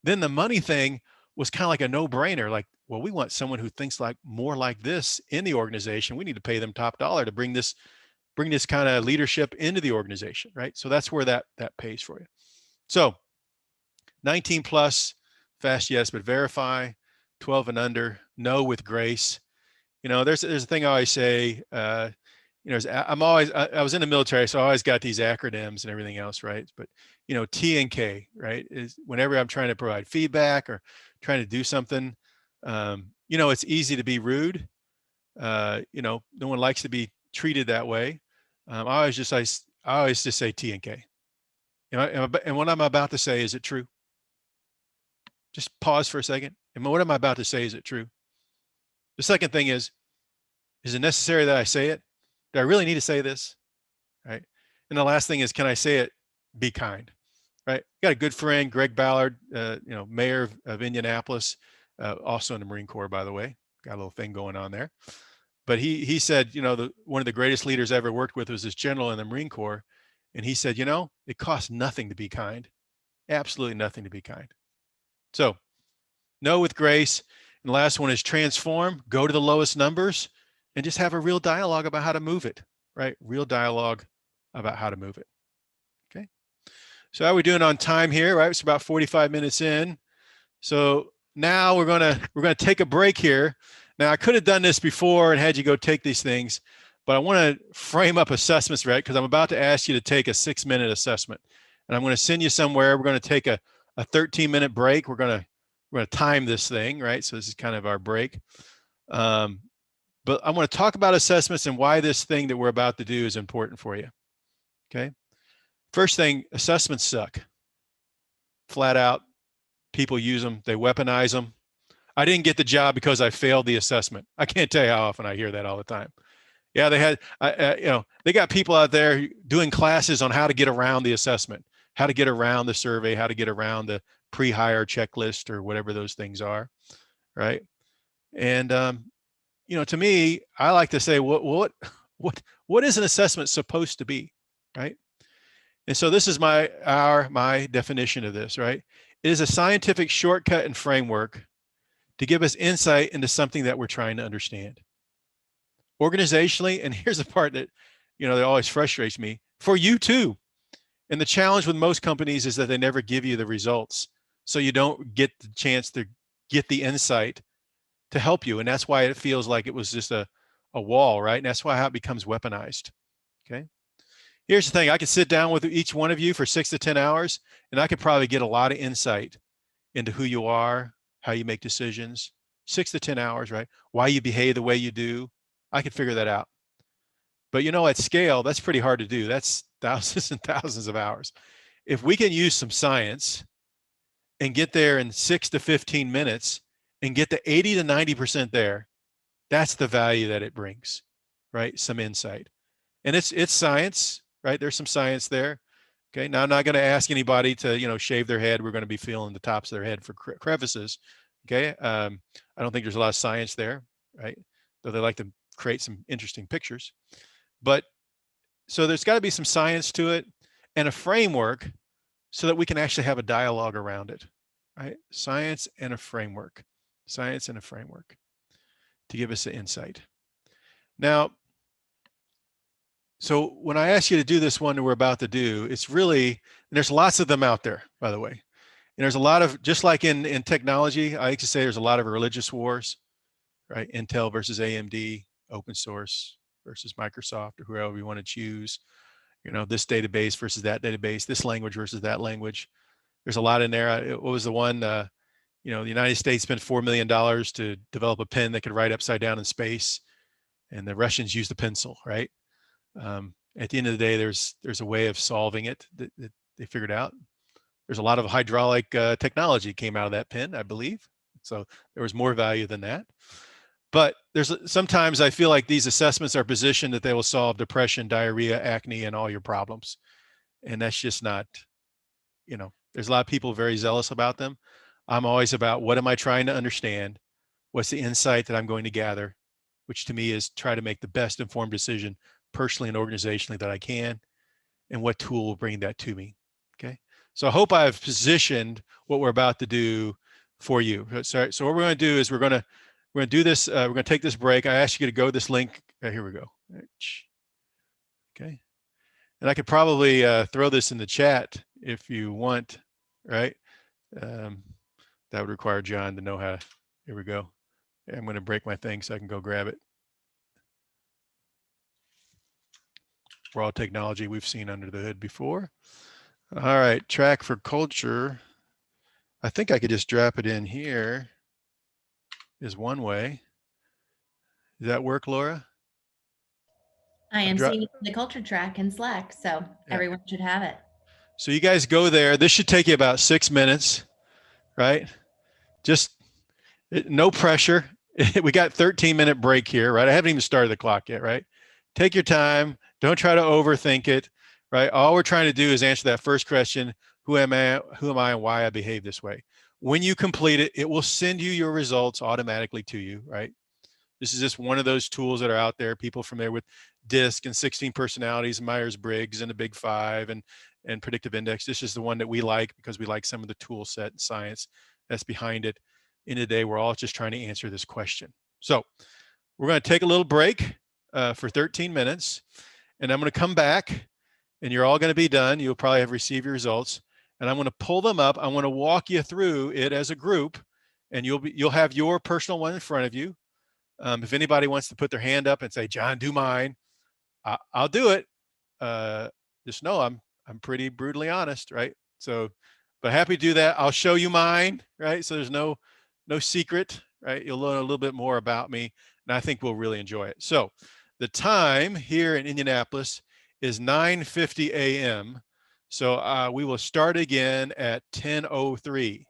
then the money thing was kind of like a no-brainer. Like, well, we want someone who thinks like more like this in the organization. We need to pay them top dollar to bring this kind of leadership into the organization, right? So that's where that pays for you. So 19 plus, fast yes, but verify. 12 and under, no with grace. There's a thing I always say. I was in the military, so I always got these acronyms and everything else, right? But T and K, right, is whenever I'm trying to provide feedback or trying to do something. It's easy to be rude. No one likes to be treated that way. I always just say T and K. And what I'm about to say, is it true? Just pause for a second. And what am I about to say? Is it true? The second thing is it necessary that I say it? Do I really need to say this? Right. And the last thing is, can I say it? Be kind. Right. Got a good friend, Greg Ballard, mayor of Indianapolis, also in the Marine Corps, by the way. Got a little thing going on there. But he said, one of the greatest leaders I ever worked with was this general in the Marine Corps. And he said, it costs nothing to be kind. Absolutely nothing to be kind. So no with grace. And the last one is transform, go to the lowest numbers and just have a real dialogue about how to move it, right? Real dialogue about how to move it. Okay. So how are we doing on time here, right? It's about 45 minutes in. So now we're gonna take a break here. Now I could have done this before and had you go take these things, but I want to frame up assessments, right? Because I'm about to ask you to take a 6-minute assessment. And I'm going to send you somewhere. We're going to take a 13-minute break. We're going to time this thing, right? So this is kind of our break. But I want to talk about assessments and why this thing that we're about to do is important for you. Okay. First thing, assessments suck. Flat out. People use them. They weaponize them. I didn't get the job because I failed the assessment. I can't tell you how often I hear that all the time. Yeah, they got people out there doing classes on how to get around the assessment, how to get around the survey, how to get around the pre-hire checklist or whatever those things are, right? And to me, I like to say, what is an assessment supposed to be, right? And so this is my definition of this, right? It is a scientific shortcut and framework to give us insight into something that we're trying to understand. Organizationally, and here's the part that that always frustrates me, for you too. And the challenge with most companies is that they never give you the results, so you don't get the chance to get the insight to help you. And that's why it feels like it was just a wall, right? And that's why how it becomes weaponized. Okay. Here's the thing. I could sit down with each one of you for 6 to 10 hours, and I could probably get a lot of insight into who you are, how you make decisions. 6 to 10 hours, right? Why you behave the way you do. I could figure that out. But at scale, that's pretty hard to do. That's thousands and thousands of hours. If we can use some science and get there in 6 to 15 minutes and get to 80 to 90% there, that's the value that it brings, right? Some insight. And it's science, right? There's some science there. Okay. Now I'm not going to ask anybody to, shave their head. We're going to be feeling the tops of their head for crevices. Okay. I don't think there's a lot of science there, right? Though they like to create some interesting pictures. But so there's got to be some science to it and a framework so that we can actually have a dialogue around it, right? Science and a framework to give us the insight. Now, so when I ask you to do this one that we're about to do, it's really, and there's lots of them out there, by the way. And there's a lot of, just like in technology, I like to say there's a lot of religious wars, right? Intel versus AMD, open source versus Microsoft, or whoever you want to choose, this database versus that database, this language versus that language. There's a lot in there. What was the one, the United States spent $4 million to develop a pen that could write upside down in space, and the Russians used a pencil, right? At the end of the day, there's a way of solving it that they figured out. There's a lot of hydraulic technology came out of that pen, I believe. So there was more value than that. But sometimes I feel like these assessments are positioned that they will solve depression, diarrhea, acne, and all your problems. And that's just not, there's a lot of people very zealous about them. I'm always about, what am I trying to understand? What's the insight that I'm going to gather? Which to me is try to make the best informed decision personally and organizationally that I can, and what tool will bring that to me. Okay. So I hope I've positioned what we're about to do for you. So what we're going to do is we're going to do this. We're going to take this break. I asked you to go to this link. Here we go. Okay. And I could probably throw this in the chat if you want, right? That would require John to know how. Here we go. I'm going to break my thing so I can go grab it. Raw technology we've seen under the hood before. All right, track for culture. I think I could just drop it in here is one way. Does that work, Laura? I am seeing the culture track in Slack, so everyone should have it. So you guys go there. This should take you about 6 minutes, right? Just no pressure. We got 13-minute break here, right? I haven't even started the clock yet, right? Take your time. Don't try to overthink it, right? All we're trying to do is answer that first question: who am I, and why I behave this way. When you complete it, it will send you your results automatically to you, right? This is just one of those tools that are out there. People familiar with DISC and 16 personalities, Myers-Briggs and the Big Five and predictive index. This is the one that we like because we like some of the tool set and science that's behind it. In the day, we're all just trying to answer this question. So we're going to take a little break for 13 minutes, and I'm going to come back, and you're all going to be done. You'll probably have received your results, and I'm going to pull them up. I want to walk you through it as a group, and you'll have your personal one in front of you. If anybody wants to put their hand up and say, John, do mine, I'll do it. Just know I'm pretty brutally honest, right? So, but happy to do that. I'll show you mine, right? So there's no secret, right? You'll learn a little bit more about me, and I think we'll really enjoy it. So the time here in Indianapolis is 9:50 a.m. So we will start again at 10:03,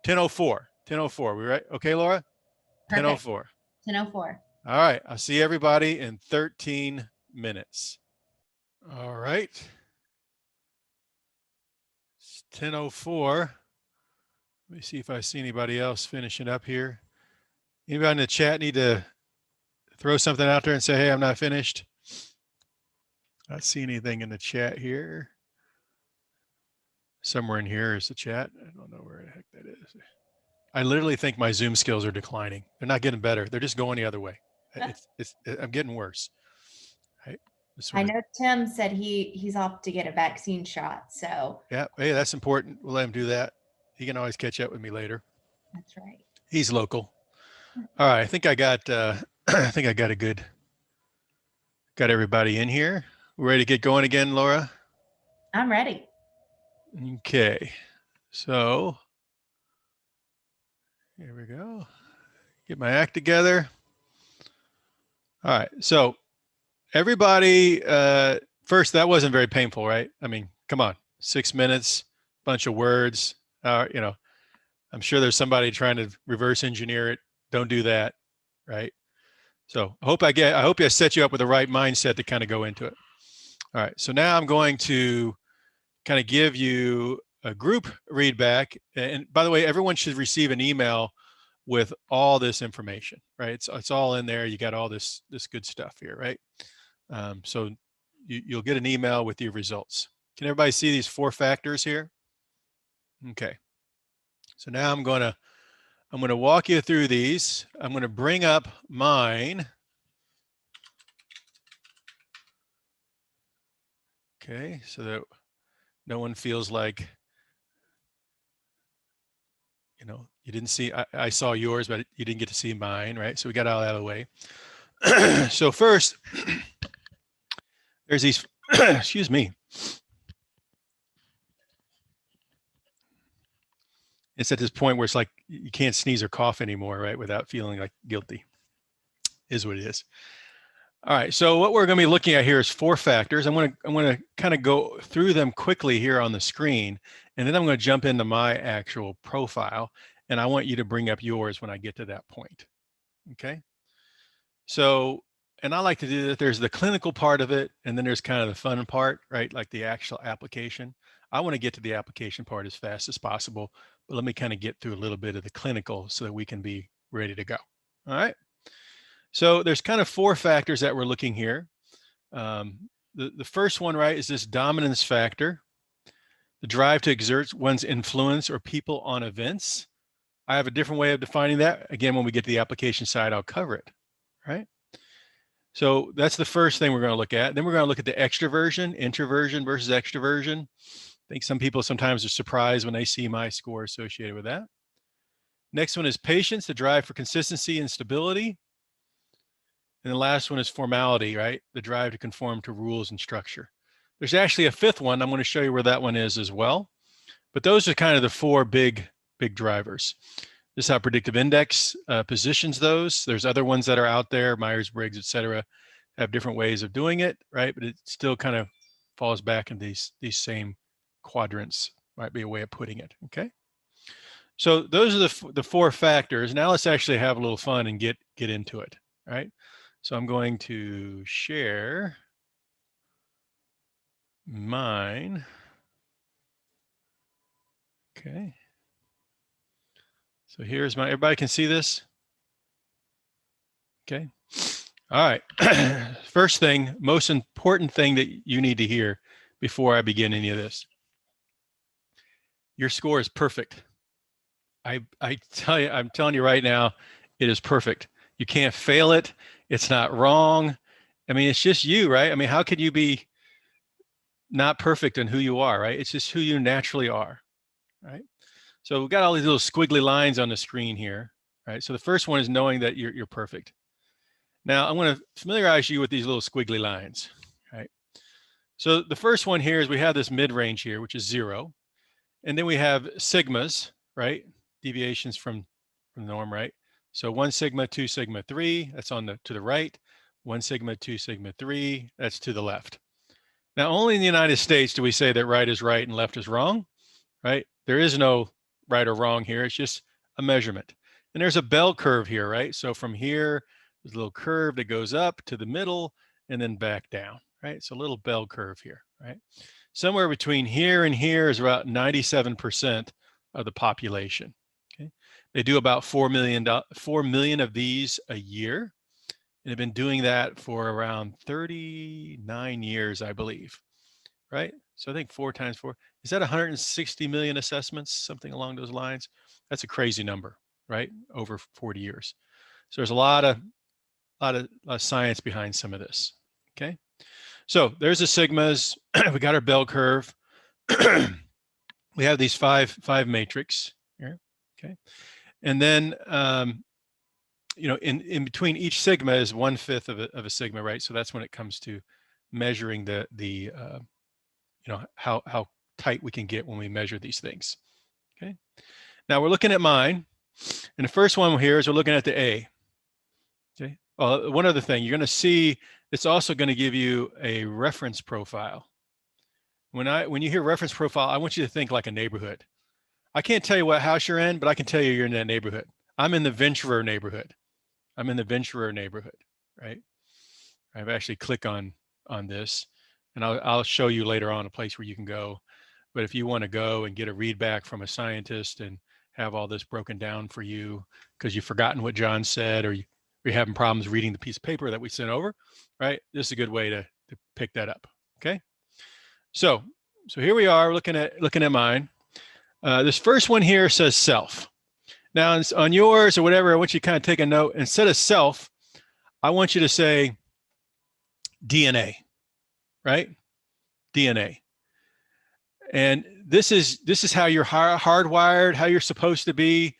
10:04. We right? Okay, Laura? 10:04. 10:04. All right. I'll see everybody in 13 minutes. All right. It's 10:04. Let me see if I see anybody else finishing up here. Anybody in the chat need to throw something out there and say, hey, I'm not finished? I don't see anything in the chat here. Somewhere in here is the chat. I don't know where the heck that is. I literally think my Zoom skills are declining. They're not getting better. They're just going the other way. I'm getting worse. Right? I know Tim said he's off to get a vaccine shot. So yeah, hey, that's important. We'll let him do that. He can always catch up with me later. That's right. He's local. All right, I think I got got everybody in here. We're ready to get going again, Laura? I'm ready. Okay, so here we go. Get my act together. All right, so everybody, first, that wasn't very painful, right? I mean, come on, 6 minutes, bunch of words. You know, I'm sure there's somebody trying to reverse engineer it. Don't do that, right? So I hope I set you up with the right mindset to kind of go into it. All right, so now I'm going to kind of give you a group read back. And by the way, everyone should receive an email with all this information, right? It's all in there. You got all this good stuff here, right? So you'll get an email with your results. Can everybody see these 4 factors here? Okay. So now I'm going to walk you through these. I'm going to bring up mine. Okay, so that no one feels like, you know, you didn't see, I saw yours, but you didn't get to see mine, right? So we got all that out of the way. So first, there's these, excuse me. It's at this point where it's like you can't sneeze or cough anymore, right? Without feeling like guilty. Is what it is. All right, so what we're going to be looking at here is 4 factors. I'm going to kind of go through them quickly here on the screen, and then I'm going to jump into my actual profile, and I want you to bring up yours when I get to that point. Okay. So, and I like to do that. There's the clinical part of it, and then there's kind of the fun part, right? Like the actual application. I want to get to the application part as fast as possible, but let me kind of get through a little bit of the clinical so that we can be ready to go. All right. So there's kind of 4 factors that we're looking here. The first one, right, is this dominance factor, the drive to exert one's influence or people on events. I have a different way of defining that. Again, when we get to the application side, I'll cover it, right? So that's the first thing we're going to look at. Then we're going to look at the extroversion, introversion versus extroversion. I think some people sometimes are surprised when they see my score associated with that. Next one is patience, the drive for consistency and stability. And the last one is formality, right? The drive to conform to rules and structure. There's actually a 5th one. I'm going to show you where that one is as well. But those are kind of the 4 big drivers. This is how predictive index positions those. There's other ones that are out there, Myers-Briggs, et cetera, have different ways of doing it, right? But it still kind of falls back in these same quadrants, might be a way of putting it, okay? So those are the 4 factors. Now let's actually have a little fun and get into it, right? So I'm going to share mine. Okay. So here's my, everybody can see this? Okay. All right. First thing, most important thing that you need to hear before I begin any of this. Your score is perfect. I tell you, I'm telling you right now, it is perfect. You can't fail it. It's not wrong. I mean, it's just you, right? I mean, how could you be not perfect in who you are, right? It's just who you naturally are, right? So we've got all these little squiggly lines on the screen here, right? So the first one is knowing that you're perfect. Now I'm going to familiarize you with these little squiggly lines, right? So the first one here is we have this mid-range here, which is 0. And then we have sigmas, right? Deviations from the norm, right? So 1 sigma, 2 sigma, 3, that's on to the right. 1 sigma, 2 sigma, 3, that's to the left. Now, only in the United States do we say that right is right and left is wrong, right? There is no right or wrong here. It's just a measurement. And there's a bell curve here, right? So from here, there's a little curve that goes up to the middle and then back down, right? So a little bell curve here, right? Somewhere between here and here is about 97% of the population. Okay, they do about 4 million of these a year, and have been doing that for around 39 years, I believe. Right? So I think 4 times 4 is that 160 million assessments, something along those lines. That's a crazy number, right? Over 40 years. So there's a lot of science behind some of this. Okay. So there's the sigmas. We got our bell curve. We have these five matrix here. Okay. And then, you know, in between each sigma is 1/5 of a sigma, right? So that's when it comes to measuring the you know, how tight we can get when we measure these things. Okay. Now we're looking at mine. And the first one here is we're looking at the A. Okay. One other thing, you're going to see it's also going to give you a reference profile. When you hear reference profile, I want you to think like a neighborhood. I can't tell you what house you're in, but I can tell you you're in that neighborhood. I'm in the venturer neighborhood. I'm in the venturer neighborhood, right? I've actually click on this, and I'll show you later on a place where you can go. But if you want to go and get a read back from a scientist and have all this broken down for you because you've forgotten what John said, or you're having problems reading the piece of paper that we sent over, right? This is a good way to pick that up. Okay. So here we are looking at mine. This first one here says self. Now on yours or whatever, I want you to kind of take a note. Instead of self, I want you to say DNA, right? DNA. And this is how you're hardwired, how you're supposed to be.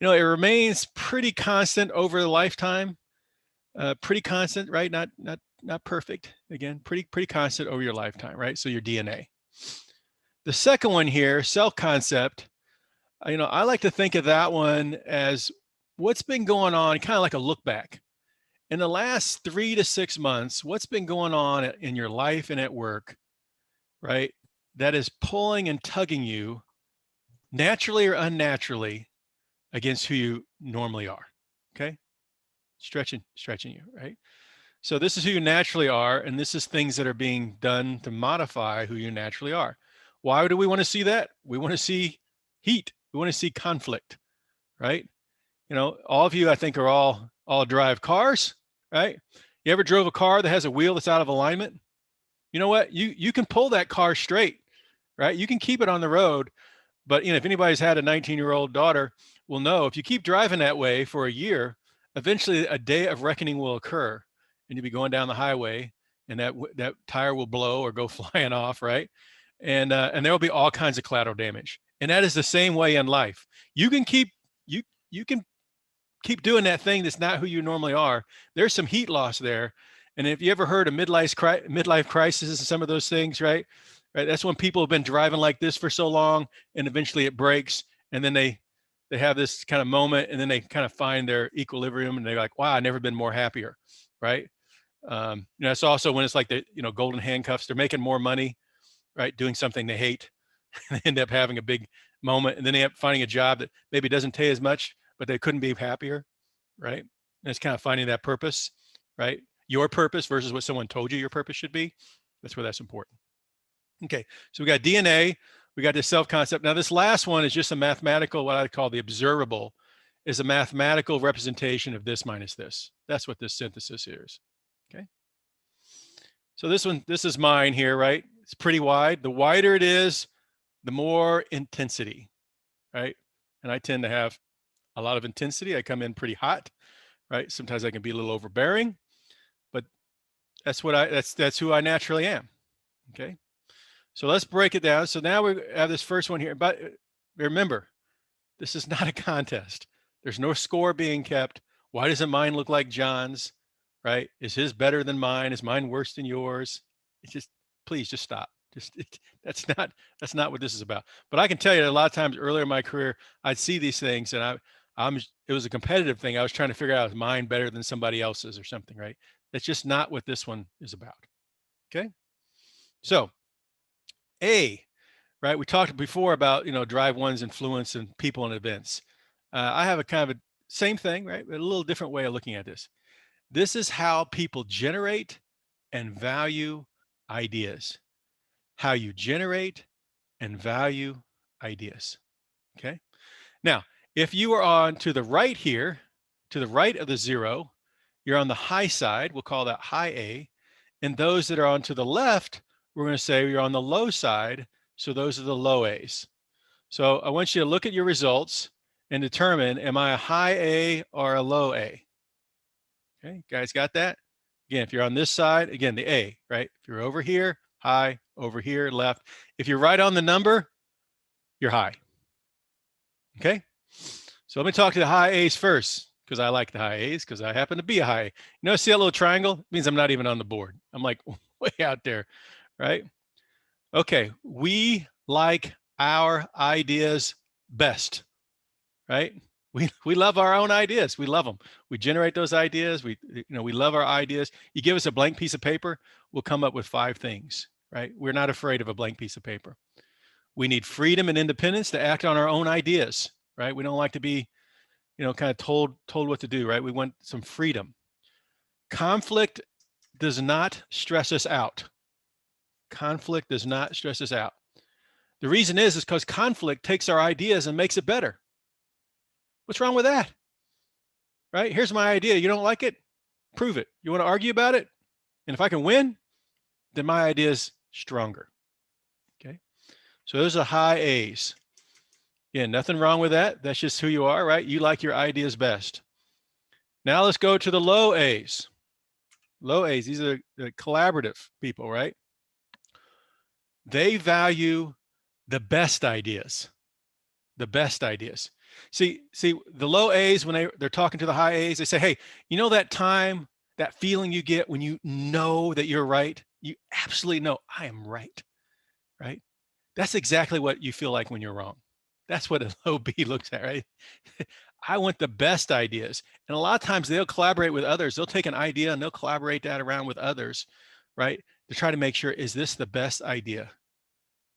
It remains pretty constant over the lifetime. Pretty constant, right? Not perfect. Again, pretty constant over your lifetime, right? So your DNA. The second one here, self-concept. I like to think of that one as what's been going on, kind of like a look back. In the last 3 to 6 months, what's been going on in your life and at work, right? That is pulling and tugging you naturally or unnaturally against who you normally are. Okay. Stretching you, right? So this is who you naturally are, and this is things that are being done to modify who you naturally are. Why do we want to see that? We want to see heat. We want to see conflict, right? All of you, I think, are all drive cars, right? You ever drove a car that has a wheel that's out of alignment? You know what? You can pull that car straight, right? You can keep it on the road, but if anybody's had a 19-year-old daughter, will know if you keep driving that way for a year, eventually a day of reckoning will occur, and you'll be going down the highway, and that tire will blow or go flying off, right? And there will be all kinds of collateral damage. And that is the same way in life. You can keep you can keep doing that thing that's not who you normally are. There's some heat loss there. And if you ever heard of midlife crisis and some of those things, right? Right. That's when people have been driving like this for so long, and eventually it breaks, and then they have this kind of moment, and then they kind of find their equilibrium, and they're like, "Wow, I've never been more happier," right? It's also when it's like the golden handcuffs. They're making more money, right, doing something they hate. They end up having a big moment, and then they end up finding a job that maybe doesn't pay as much, but they couldn't be happier, right? And it's kind of finding that purpose, right? Your purpose versus what someone told you your purpose should be. That's where that's important. Okay, so we got DNA, we got this self-concept. Now this last one is just a mathematical, what I call the observable, is a mathematical representation of this minus this. That's what this synthesis is. Okay. So this is mine here, right? It's pretty wide. The wider it is, the more intensity, right? And I tend to have a lot of intensity. I come in pretty hot, right? Sometimes I can be a little overbearing, but that's who I naturally am. Okay. So let's break it down. So now we have this first one here, but remember, this is not a contest. There's no score being kept. Why doesn't mine look like John's, right? Is his better than mine? Is mine worse than yours? It's just, please just stop. That's not what this is about. But I can tell you that a lot of times earlier in my career, I'd see these things, and it was a competitive thing. I was trying to figure out, is mine better than somebody else's or something, right? That's just not what this one is about. Okay. So A, right? We talked before about, drive one's influence and people and events. I have a kind of a same thing, right? A little different way of looking at this. This is how people generate and value ideas. How you generate and value ideas. Okay. Now, if you are on to the right here, to the right of the zero, you're on the high side. We'll call that high A. And those that are on to the left, we're going to say you're on the low side. So those are the low A's. So I want you to look at your results and determine, am I a high A or a low A? Okay, guys got that? Again, if you're on this side, again, the A, right? If you're over here, high, over here, left. If you're right on the number, you're high. Okay? So let me talk to the high A's first, because I like the high A's, because I happen to be a high A. See that little triangle? It means I'm not even on the board. I'm like way out there, right? Okay, we like our ideas best, right? We love our own ideas. We love them. We generate those ideas. We love our ideas. You give us a blank piece of paper, we'll come up with 5 things, right? We're not afraid of a blank piece of paper. We need freedom and independence to act on our own ideas, right? We don't like to be, kind of told what to do, right? We want some freedom. Conflict does not stress us out. Conflict does not stress us out. The reason is because conflict takes our ideas and makes it better. What's wrong with that? Right? Here's my idea. You don't like it? Prove it. You want to argue about it? And if I can win, then my idea is stronger. Okay. So those are high A's. Again, nothing wrong with that. That's just who you are, right? You like your ideas best. Now let's go to the low A's. Low A's, these are the collaborative people, right? They value the best ideas. The best ideas. See, the low A's, when they're talking to the high A's, they say, hey, that time, that feeling you get when you know that you're right, you absolutely know I am right, right? That's exactly what you feel like when you're wrong. That's what a low B looks at, right? I want the best ideas. And a lot of times they'll collaborate with others. They'll take an idea and they'll collaborate that around with others, right? To try to make sure, is this the best idea?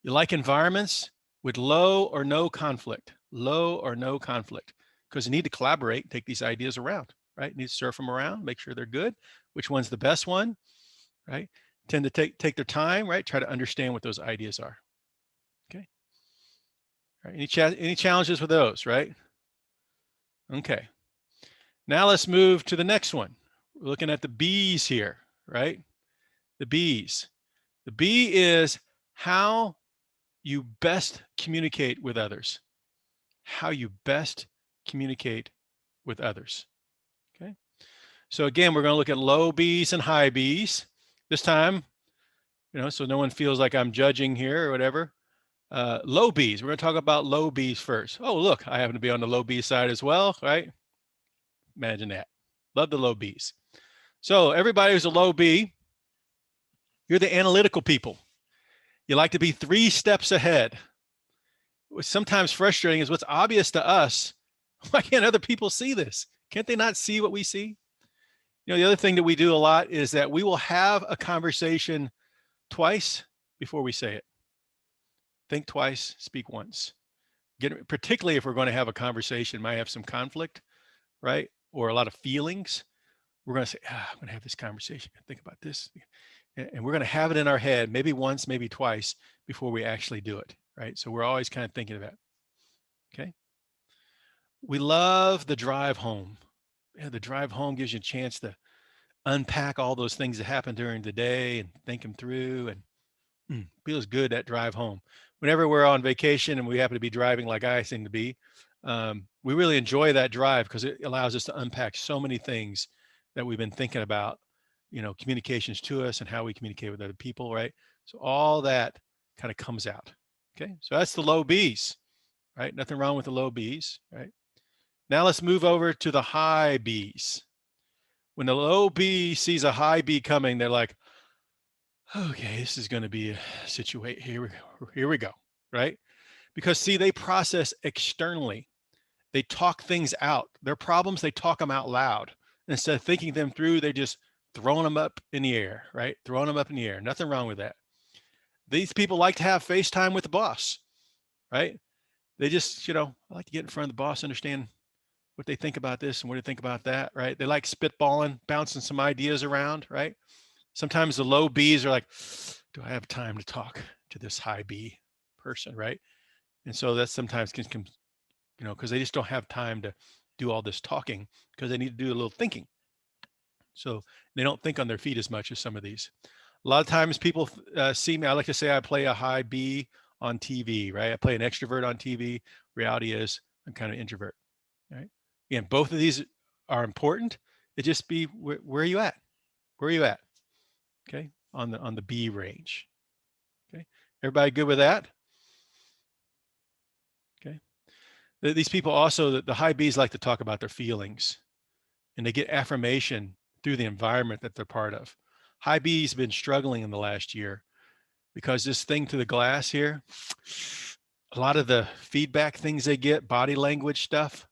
You like environments with low or no conflict, because you need to collaborate, take these ideas around, right? You need to surf them around, make sure they're good. Which one's the best one, right? Tend to take their time, right? Try to understand what those ideas are. Okay. All right. Any challenges with those, right? Okay. Now let's move to the next one. We're looking at the B's here, right? The B's. The B is how you best communicate with others. How you best communicate with others. Okay. So again, we're going to look at low B's and high B's. This time, so no one feels like I'm judging here or whatever. Low B's. We're going to talk about low B's first. Oh, look, I happen to be on the low B side as well, right? Imagine that. Love the low B's. So everybody who's a low B, you're the analytical people. You like to be 3 steps ahead. What's sometimes frustrating is what's obvious to us. Why can't other people see this? Can't they not see what we see? The other thing that we do a lot is that we will have a conversation twice before we say it. Think twice, speak once. Particularly if we're going to have a conversation, might have some conflict, right? Or a lot of feelings. We're going to say, I'm going to have this conversation. Think about this. And we're going to have it in our head, maybe once, maybe twice before we actually do it, right? So we're always kind of thinking of that. Okay. We love the drive home. Yeah, the drive home gives you a chance to unpack all those things that happened during the day and think them through, and feels good, that drive home. Whenever we're on vacation and we happen to be driving like I seem to be, we really enjoy that drive because it allows us to unpack so many things that we've been thinking about, communications to us and how we communicate with other people, right? So all that kind of comes out. Okay, so that's the low B's, right? Nothing wrong with the low B's, right? Now let's move over to the high B's. When the low B sees a high B coming, they're like, okay, this is going to be a situation. Here we go, right? Because see, they process externally. They talk things out. Their problems, they talk them out loud. Instead of thinking them through, they just throwing them up in the air, right? Throwing them up in the air. Nothing wrong with that. These people like to have FaceTime with the boss, right? They just, I like to get in front of the boss, understand what they think about this and what they think about that, right? They like spitballing, bouncing some ideas around, right? Sometimes the low B's are like, do I have time to talk to this high B person, right? And so that sometimes can, because they just don't have time to do all this talking because they need to do a little thinking. So they don't think on their feet as much as some of these. A lot of times people see me, I like to say I play a high B on TV, right? I play an extrovert on TV. Reality is I'm kind of introvert, right? Again, both of these are important. It just be, where are you at? Where are you at? Okay, on the B range. Okay, everybody good with that? Okay, these people also, the high Bs like to talk about their feelings, and they get affirmation through the environment that they're part of. High B's been struggling in the last year because this thing to the glass here, a lot of the feedback things they get, body language stuff,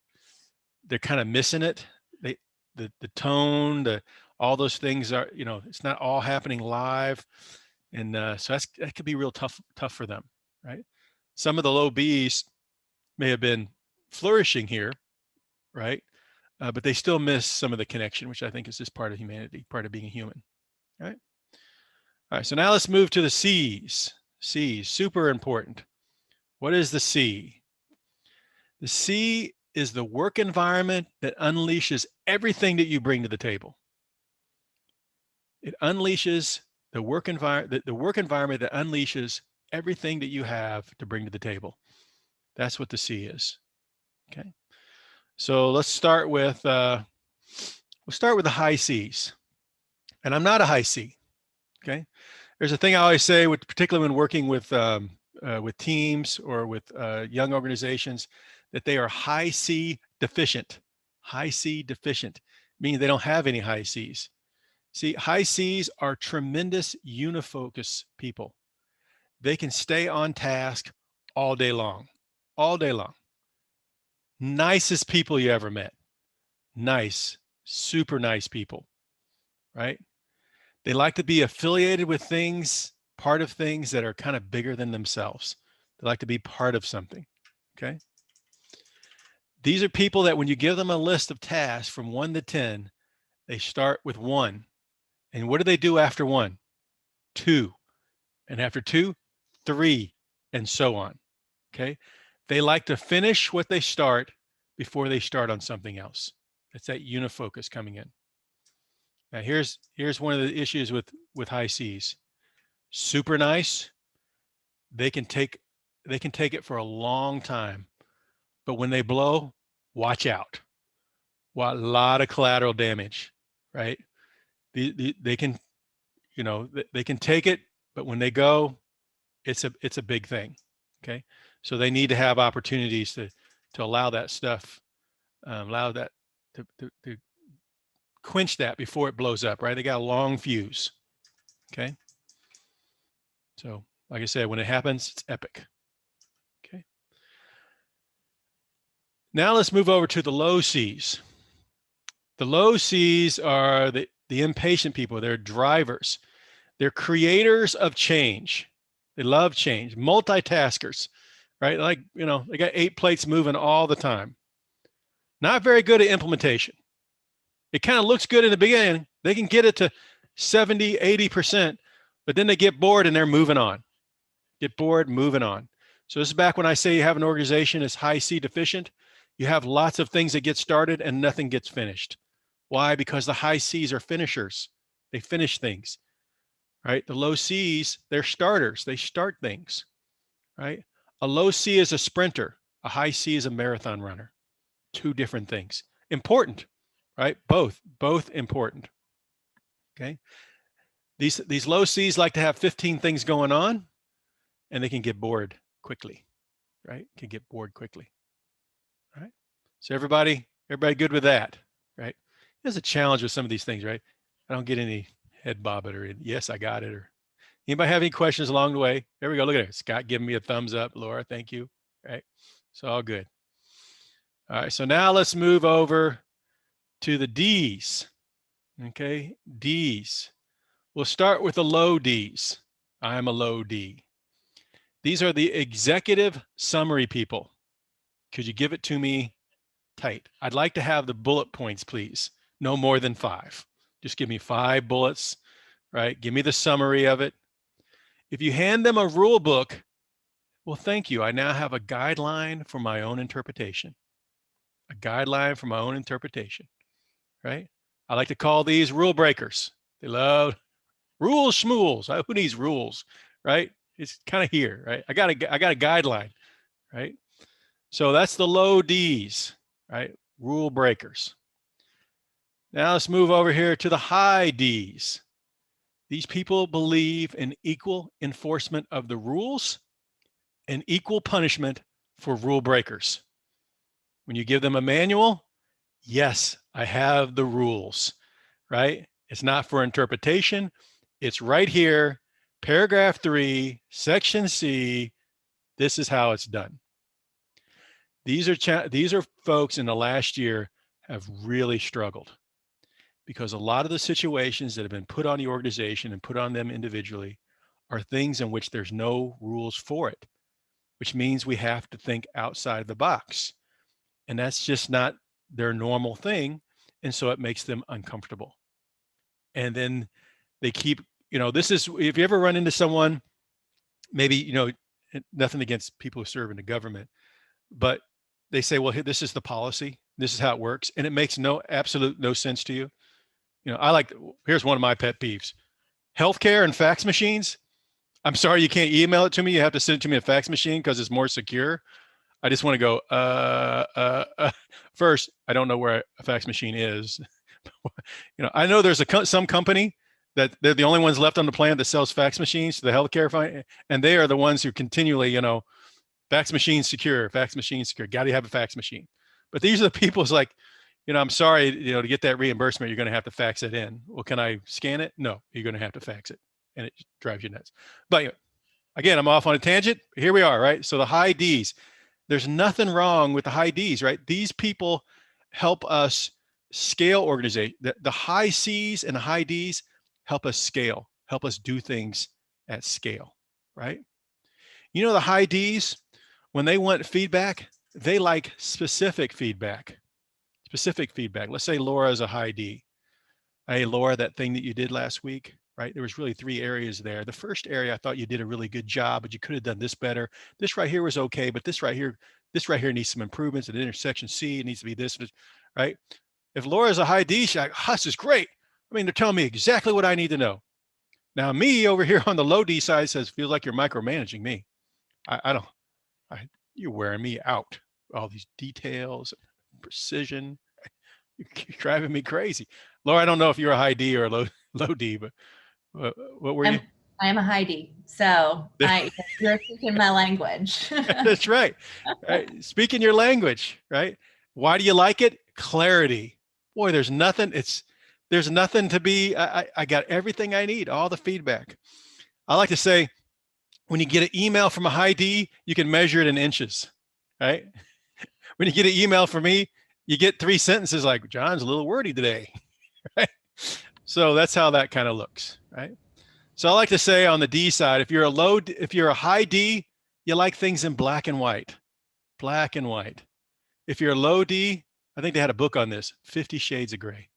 they're kind of missing it. They, the tone, all those things are, it's not all happening live. And so that could be real tough for them, right? Some of the low Bs may have been flourishing here, right? But they still miss some of the connection, which I think is just part of humanity, part of being a human, right? All right, so now let's move to the C's. C's, super important. What is the C? The C is the work environment that unleashes everything that you bring to the table. It unleashes the work environment, the work environment that unleashes everything that you have to bring to the table. That's what the C is. Okay. So let's start with the high C's. And I'm not a high C. Okay. There's a thing I always say, particularly when working with teams or with young organizations, that they are high C deficient. High C deficient, meaning they don't have any high C's. See, high C's are tremendous unifocus people. They can stay on task all day long, all day long. Nicest people you ever met. Nice, super nice people, right? They like to be affiliated with things, part of things that are kind of bigger than themselves. They like to be part of something, okay? These are people that when you give them a list of tasks from 1 to 10, they start with 1. And what do they do after 1? 2. And after 2, 3, and so on, okay? They like to finish what they start before they start on something else. It's that unifocus coming in. Now here's one of the issues with high C's. Super nice. They can take it for a long time, but when they blow, watch out. A lot of collateral damage, right? They can, they can take it, but when they go, it's a big thing. Okay, so they need to have opportunities to allow that stuff, allow that to quench that before it blows up. Right? They got a long fuse. Okay, so like I said, when it happens, it's epic. Okay. Now let's move over to the low C's. The low C's are the impatient people. They're drivers. They're creators of change. They love change. Multitaskers, right? Like, they got 8 plates moving all the time. Not very good at implementation. It kind of looks good in the beginning. They can get it to 70, 80%, but then they get bored and they're moving on. Get bored, moving on. So this is back when I say you have an organization that's high C deficient. You have lots of things that get started and nothing gets finished. Why? Because the high C's are finishers. They finish things, right? The low C's, they're starters. They start things, right? A low C is a sprinter. A high C is a marathon runner. 2 different things. Important, right? Both important. Okay. These low C's like to have 15 things going on, and they can get bored quickly, right? Can get bored quickly. All right. So everybody good with that, right? There's a challenge with some of these things, right? I don't get any head bob it or yes, I got it. Or anybody have any questions along the way? There we go. Look at it. Scott giving me a thumbs up. Laura, thank you. Right. It's all good. All right. So now let's move over to the D's. Okay. D's. We'll start with the low D's. I'm a low D. These are the executive summary people. Could you give it to me tight? I'd like to have the bullet points, please. No more than 5. Just give me 5 bullets, right? Give me the summary of it. If you hand them a rule book, well, thank you. I now have a guideline for my own interpretation. A guideline for my own interpretation, right? I like to call these rule breakers. They love rules, schmools. Who needs rules, right? It's kind of here, right? I got a guideline, right? So that's the low D's, right? Rule breakers. Now let's move over here to the high D's. These people believe in equal enforcement of the rules and equal punishment for rule breakers. When you give them a manual, yes, I have the rules, right? It's not for interpretation. It's right here, paragraph 3, section C. This is how it's done. These are folks in the last year have really struggled because a lot of the situations that have been put on the organization and put on them individually are things in which there's no rules for it, which means we have to think outside the box. And that's just not their normal thing. And so it makes them uncomfortable. And then they keep, this is, if you ever run into someone, maybe, nothing against people who serve in the government, but they say, well, this is the policy. This is how it works. And it makes no sense to you. Here's one of my pet peeves: healthcare and fax machines. I'm sorry, you can't email it to me. You have to send it to me a fax machine because it's more secure. I just want to go, first, I don't know where a fax machine is. I know there's some company that they're the only ones left on the planet that sells fax machines to the healthcare, and they are the ones who continually, fax machine secure, fax machine secure. Got to have a fax machine. But these are the people who's like, I'm sorry, to get that reimbursement, you're going to have to fax it in. Well, can I scan it? No, you're going to have to fax it. And it drives you nuts. But again, I'm off on a tangent. Here we are, right? So the high Ds, there's nothing wrong with the high Ds, right? These people help us scale organization. The high Cs and the high Ds help us scale, help us do things at scale, right? The high Ds, when they want feedback, they like specific feedback. Specific feedback. Let's say Laura is a high D. Hey, Laura, that thing that you did last week, right? There was really 3 areas there. The first area, I thought you did a really good job, but you could have done this better. This right here was okay, but this right here needs some improvements. At intersection C, it needs to be this, right? If Laura's a high D, she's like, this is great. I mean, they're telling me exactly what I need to know. Now, me over here on the low D side says, feels like you're micromanaging me. You're wearing me out. All these details, precision, you're driving me crazy. Laura, I don't know if you're a high D or a low D, but what were you? I'm a high D, so you're speaking my language. That's right. Right. Speaking your language, right? Why do you like it? Clarity. Boy, there's nothing to be, I got everything I need, all the feedback. I like to say, when you get an email from a high D, you can measure it in inches, right? When you get an email from me, you get 3 sentences like, John's a little wordy today, right? So that's how that kind of looks, right? So I like to say on the D side, if you're a high D, you like things in black and white. Black and white. If you're a low D, I think they had a book on this, 50 Shades of Gray.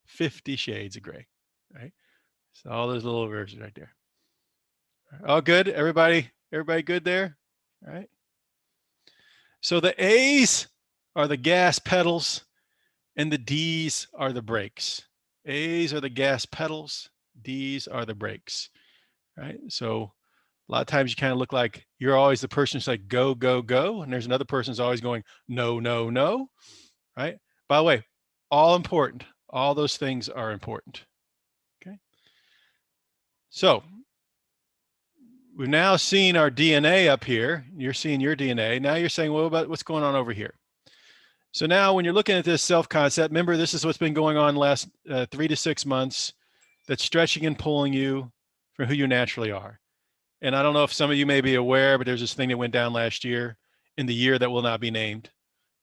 50 Shades of Gray, right? So all those little versions right there. All good? Everybody good there? All right. So the A's are the gas pedals and the D's are the brakes. A's are the gas pedals, D's are the brakes, right? So a lot of times you kind of look like you're always the person who's like, go, go, go. And there's another person who's always going, no, no, no, right? By the way, all important. All those things are important, okay? So we've now seen our DNA up here. You're seeing your DNA. Now you're saying, well, about what's going on over here? So now when you're looking at this self-concept, remember, this is what's been going on the last 3 to 6 months that's stretching and pulling you from who you naturally are. And I don't know if some of you may be aware, but there's this thing that went down last year in the year that will not be named,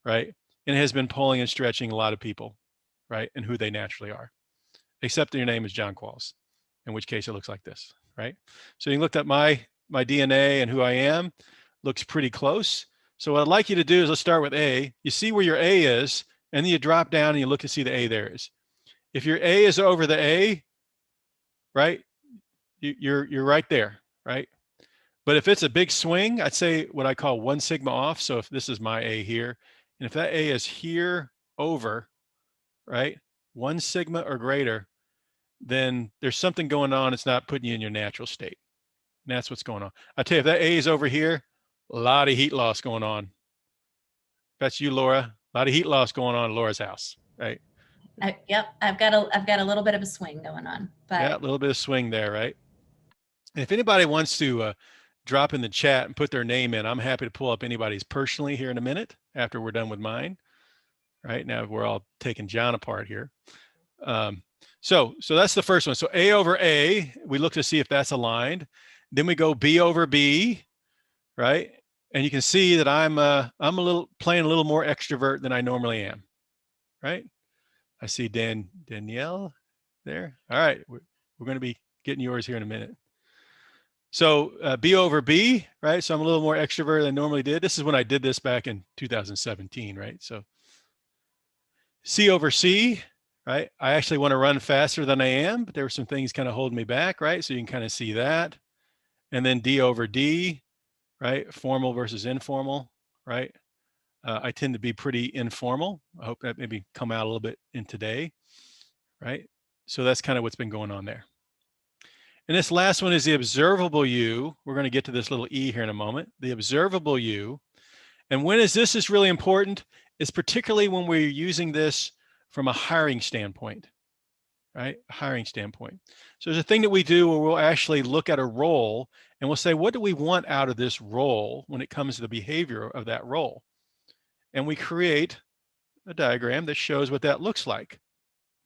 right? And it has been pulling and stretching a lot of people, right? And who they naturally are, except that your name is John Qualls, in which case it looks like this, right? So you looked at my DNA and who I am, looks pretty close. So what I'd like you to do is let's start with A. You see where your A is, and then you drop down and you look to see the A there is. If your A is over the A, right, you're right there, right? But if it's a big swing, I'd say what I call 1 sigma off. So if this is my A here, and if that A is here over, right, 1 sigma or greater, then there's something going on. It's not putting you in your natural state. And that's what's going on. I tell you, if that A is over here, a lot of heat loss going on. That's you, Laura. A lot of heat loss going on at Laura's house, right? Yep, I've got a little bit of a swing going on. But yeah, a little bit of swing there, right? And if anybody wants to drop in the chat and put their name in, I'm happy to pull up anybody's personally here in a minute after we're done with mine. Right now, we're all taking John apart here. So that's the first one. So A over A, we look to see if that's aligned. Then we go B over B, right? And you can see that I'm playing a little more extrovert than I normally am, right? I see Danielle there. All right, we're going to be getting yours here in a minute. So B over B, right? So I'm a little more extrovert than I normally did. This is when I did this back in 2017, right? So C over C, right? I actually want to run faster than I am, but there were some things kind of holding me back, right? So you can kind of see that. And then D over D, right? Formal versus informal, right? I tend to be pretty informal. I hope that maybe come out a little bit in today, right? So that's kind of what's been going on there. And this last one is the observable you. We're going to get to this little E here in a moment. The observable you. And when is this is really important is particularly when we're using this from a hiring standpoint, right? A hiring standpoint. So there's a thing that we do where we'll actually look at a role and we'll say, what do we want out of this role when it comes to the behavior of that role? And we create a diagram that shows what that looks like.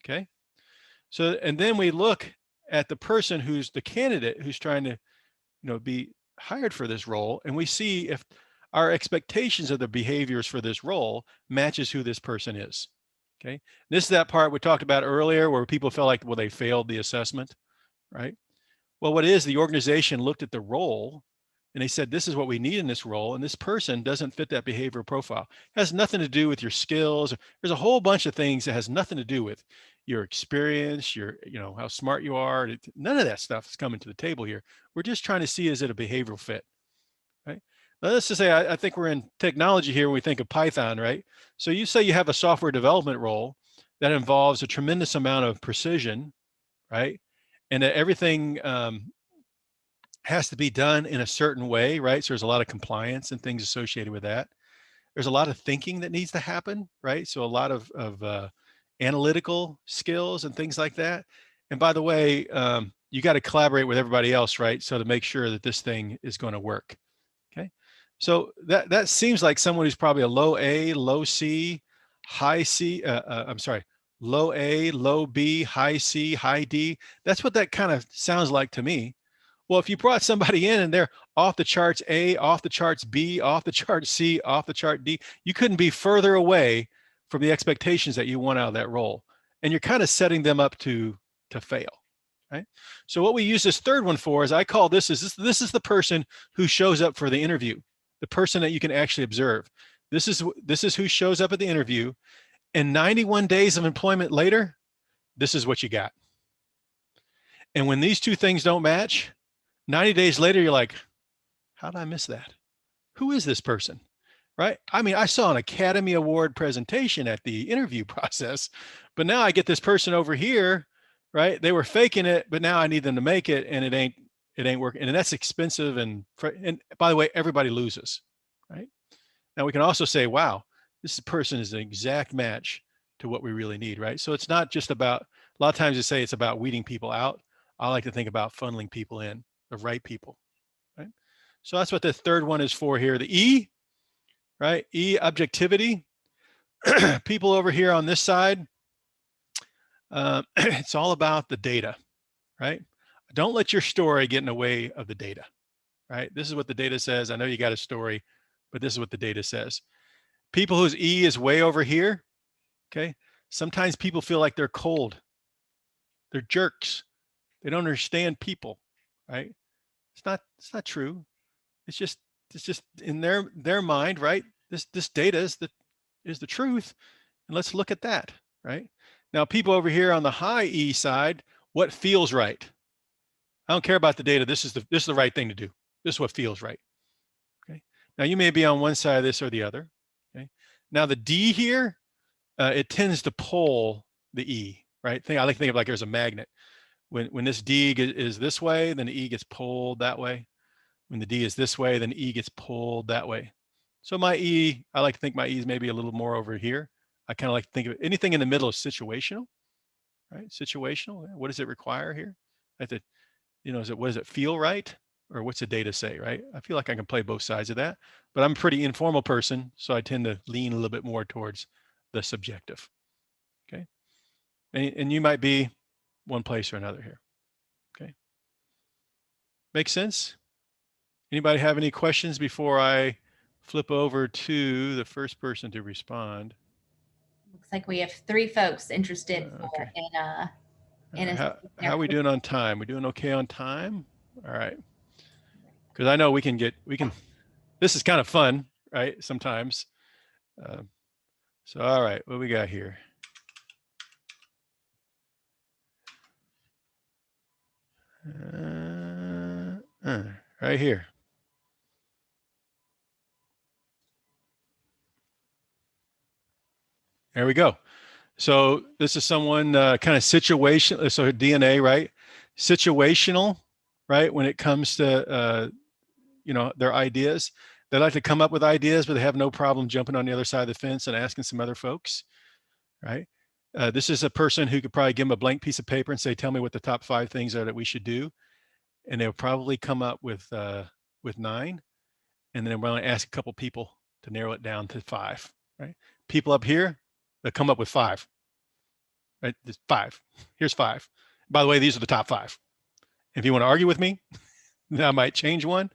Okay. So, and then we look at the person who's the candidate who's trying to, be hired for this role, and we see if our expectations of the behaviors for this role matches who this person is. Okay. This is that part we talked about earlier where people felt like, well, they failed the assessment, right? Well, what is the organization looked at the role and they said, this is what we need in this role. And this person doesn't fit that behavioral profile. It has nothing to do with your skills. There's a whole bunch of things that has nothing to do with your experience, your, how smart you are. None of that stuff is coming to the table here. We're just trying to see, is it a behavioral fit, right? Now, let's just say, I think we're in technology here when we think of Python, right? So you say you have a software development role that involves a tremendous amount of precision, right? And that everything has to be done in a certain way, right? So there's a lot of compliance and things associated with that. There's a lot of thinking that needs to happen, right? So a lot of analytical skills and things like that. And by the way, you got to collaborate with everybody else, right? So to make sure that this thing is going to work. Okay. So that seems like someone who's probably a low A, low C, high C. I'm sorry, low A, low B, high C, high D. That's what that kind of sounds like to me. Well, if you brought somebody in and they're off the charts A, off the charts B, off the chart C, off the chart D, you couldn't be further away from the expectations that you want out of that role. And you're kind of setting them up to fail. Right. So what we use this third one for is I call this is the person who shows up for the interview, the person that you can actually observe. This is who shows up at the interview, and 91 days of employment later, this is what you got. And when these two things don't match, 90 days later, you're like, how did I miss that? Who is this person? Right? I mean, I saw an Academy Award presentation at the interview process, but now I get this person over here, right? They were faking it, but now I need them to make it, and it ain't working. And that's expensive. And by the way, everybody loses, right? Now we can also say, wow, this person is an exact match to what we really need, right? So it's not just about, a lot of times you say it's about weeding people out. I like to think about funneling people in, the right people, right? So that's what the third one is for here. The E, right? E, objectivity. People over here on this side, it's all about the data, right? Don't let your story get in the way of the data, right? This is what the data says. I know you got a story, but this is what the data says. People whose E is way over here, okay? Sometimes people feel like they're cold. They're jerks. They don't understand people, right? It's not true. It's just in their mind, right? This data is the truth, and let's look at that, right? Now, people over here on the high E side, what feels right? I don't care about the data. This is the right thing to do. This is what feels right. Okay. Now you may be on one side of this or the other. Okay. Now the D here, it tends to pull the E, right? I like to think of like there's a magnet. When this D is this way, then the E gets pulled that way. When the D is this way, then E gets pulled that way. So my E, I like to think my E is maybe a little more over here. I kind of like to think of it, anything in the middle is situational, right? Situational. What does it require here? I have to, what does it feel right? Or what's the data say, right? I feel like I can play both sides of that, but I'm a pretty informal person, so I tend to lean a little bit more towards the subjective. Okay. And you might be one place or another here. Okay. Make sense? Anybody have any questions before I flip over to the first person to respond? Looks like we have 3 folks interested Okay. in a How are we doing on time? We doing okay on time? All right. Because I know this is kind of fun, right? Sometimes. Uh, so, all right, what we got here? Right here. There we go. So this is someone kind of situation. So DNA, right? Situational, right? When it comes to their ideas, they like to come up with ideas, but they have no problem jumping on the other side of the fence and asking some other folks, right? This is a person who could probably give them a blank piece of paper and say, "Tell me what the top 5 things are that we should do," and they'll probably come up with 9, and then we're going to ask a couple people to narrow it down to 5. Right? People up here, they'll come up with 5. Right? There's 5. Here's 5. By the way, these are the top 5. If you want to argue with me, I might change one.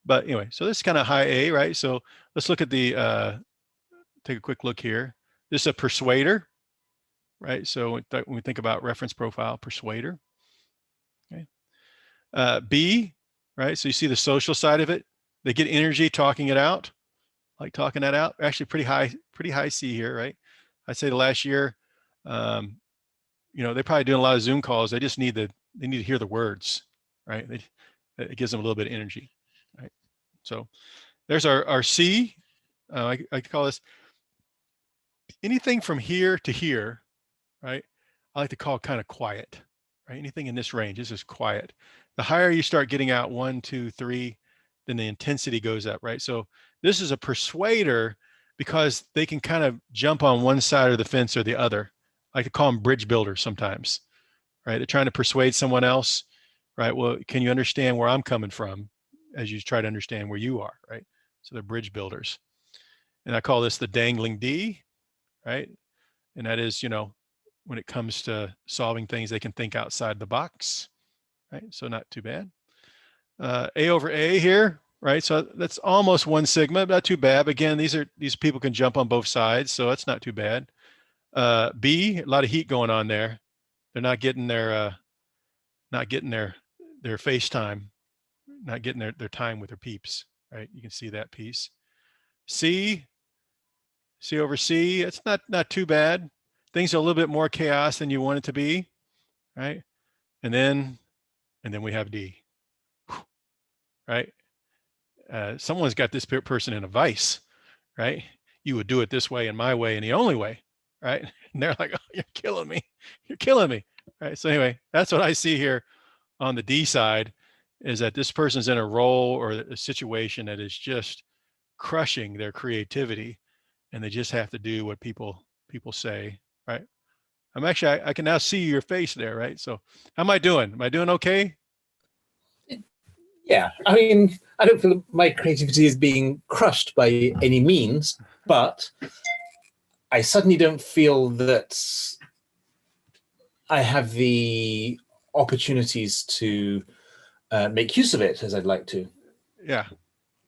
But anyway, so this is kind of high A, right? So let's look at take a quick look here. This is a persuader, right? So when we think about reference profile, persuader. Okay. B, right? So you see the social side of it. They get energy talking it out, like talking that out. Actually, pretty high C here, right? I'd say the last year, they're probably doing a lot of Zoom calls. They just need to hear the words, right? It gives them a little bit of energy, right? So there's our C. I call this anything from here to here, right? I like to call kind of quiet, right? Anything in this range, this is quiet. The higher you start getting out 1, 2, 3, then the intensity goes up, right? So this is a persuader because they can kind of jump on one side of the fence or the other. I like to call them bridge builders sometimes, right? They're trying to persuade someone else, right? Well, can you understand where I'm coming from as you try to understand where you are, right? So they're bridge builders. And I call this the dangling D, right? And that is, when it comes to solving things, they can think outside the box, right? So not too bad. A over A here, right? So that's almost 1 sigma, not too bad. Again, these people can jump on both sides, so that's not too bad. B, a lot of heat going on there. They're not getting their face time, not getting their time with their peeps, right? You can see that piece. C, C over C, it's not too bad. Things are a little bit more chaos than you want it to be, right? And then we have D, right? Someone's got this person in a vice, right? You would do it this way and my way and the only way, right? And they're like, oh, you're killing me. You're killing me. Right. So anyway, that's what I see here on the D side is that this person's in a role or a situation that is just crushing their creativity and they just have to do what people say, right? I can now see your face there, right? So how am I doing? Am I doing okay? Yeah, I mean, I don't feel my creativity is being crushed by any means, but I suddenly don't feel that I have the opportunities to make use of it as I'd like to. Yeah.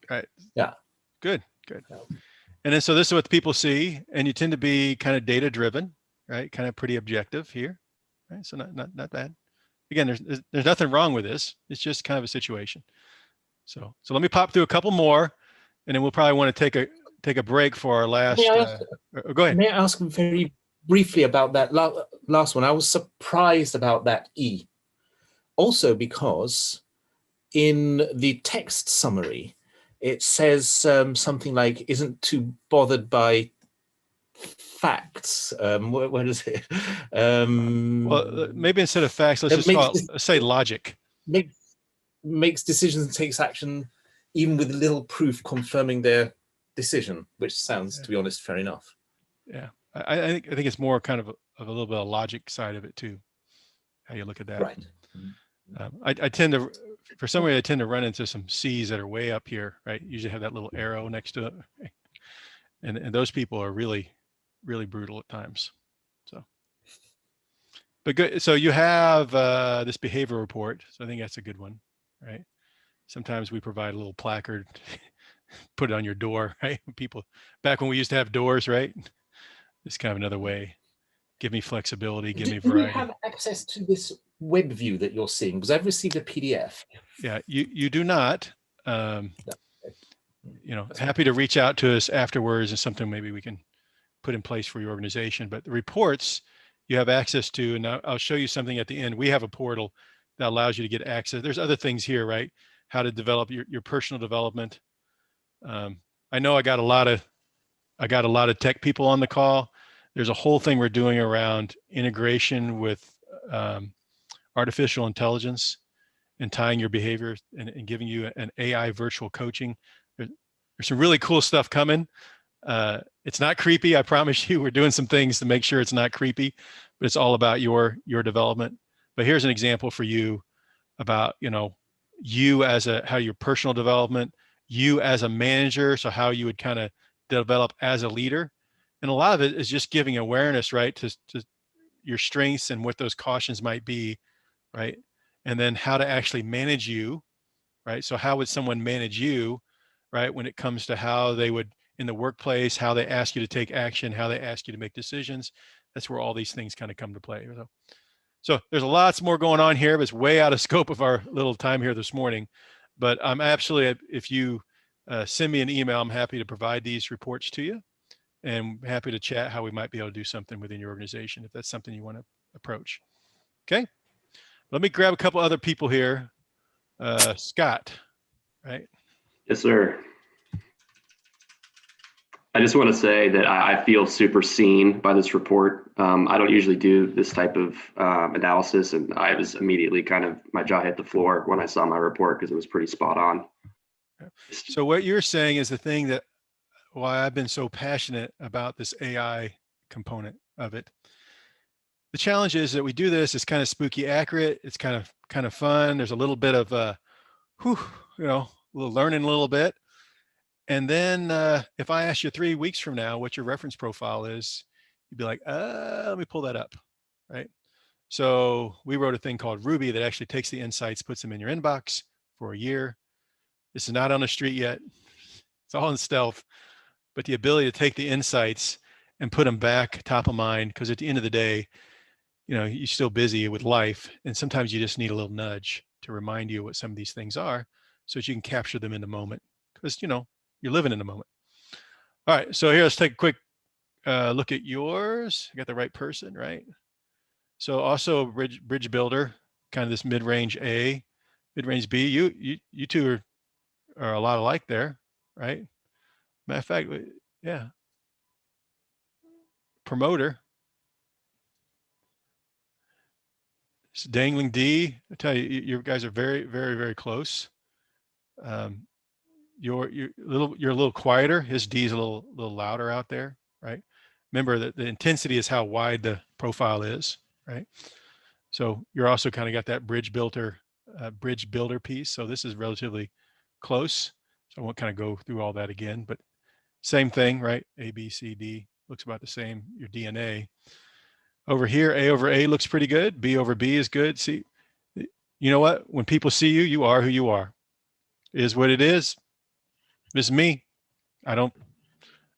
Right. Yeah. Good. And then so this is what people see, and you tend to be kind of data driven, right? Kind of pretty objective here, right? So not bad. Again, there's nothing wrong with this. It's just kind of a situation. So let me pop through a couple more, and then we'll probably want to take a break for our last. Go ahead. May I ask very briefly about that last one? I was surprised about that E. Also because in the text summary, it says something like, isn't too bothered by facts. What is it? Well, maybe instead of facts, let's just say logic. Makes decisions and takes action even with little proof confirming their decision, which sounds, to be honest, fair enough. Yeah, I think it's more kind of a little bit of logic side of it too. How you look at that. Right. I tend to, for some reason, I tend to run into some C's that are way up here, right? Usually have that little arrow next to it, right? And those people are really, really brutal at times. So, but good. So you have this behavior report. So I think that's a good one, right? Sometimes we provide a little placard, put it on your door, right? People back when we used to have doors, right? It's kind of another way. Give me flexibility, give me Do we variety. have access to this web view that you're seeing? Because I've received a PDF. Yeah, you do not. No. That's fine. Happy to reach out to us afterwards and something maybe we can put in place for your organization. But the reports you have access to, and I'll show you something at the end. We have a portal that allows you to get access. There's other things here, right? How to develop your personal development. I know I got a lot of tech people on the call. There's a whole thing we're doing around integration with artificial intelligence and tying your behavior and giving you an AI virtual coaching. There's some really cool stuff coming. It's not creepy. I promise you, we're doing some things to make sure it's not creepy, but it's all about your development. But here's an example for you about, you as how your personal development, you as a manager. So how you would kind of develop as a leader. And a lot of it is just giving awareness, right, to your strengths and what those cautions might be, right? And then how to actually manage you, right? So how would someone manage you, right? When it comes to how they would in the workplace, how they ask you to take action, how they ask you to make decisions. That's where all these things kind of come to play. So there's lots more going on here, but it's way out of scope of our little time here this morning. But I'm absolutely, if you send me an email, I'm happy to provide these reports to you and happy to chat how we might be able to do something within your organization if that's something you want to approach. Okay. Let me grab a couple other people here. Scott, right? Yes, sir. I just want to say that I feel super seen by this report. I don't usually do this type of analysis, and I was immediately my jaw hit the floor when I saw my report because it was pretty spot on. So what you're saying is the thing that why I've been so passionate about this AI component of it. The challenge is that we do this, it's kind of spooky accurate, it's kind of fun. There's a little bit of a little learning a little bit. And then if I ask you 3 weeks from now what your reference profile is, you'd be like, let me pull that up, right? So we wrote a thing called Ruby that actually takes the insights, puts them in your inbox for a year. This is not on the street yet. It's all in stealth, but the ability to take the insights and put them back top of mind, because at the end of the day, you're still busy with life. And sometimes you just need a little nudge to remind you what some of these things are so that you can capture them in the moment, because, you're living in the moment. All right. So here, let's take a quick look at yours. I got the right person, right? So also bridge builder, kind of this mid-range A, mid-range B. You two are a lot alike there, right? Matter of fact, yeah. Promoter. It's dangling D. I tell you, you guys are very, very, very close. You're a little quieter. His D is a little louder out there, right? Remember that the intensity is how wide the profile is, right? So you're also kind of got that bridge builder piece. So this is relatively close. So I won't kind of go through all that again, but same thing, right? A, B, C, D looks about the same. Your DNA over here, A over A looks pretty good. B over B is good. See, you know what? When people see you, you are who you are. It is what it is. This is me. I don't,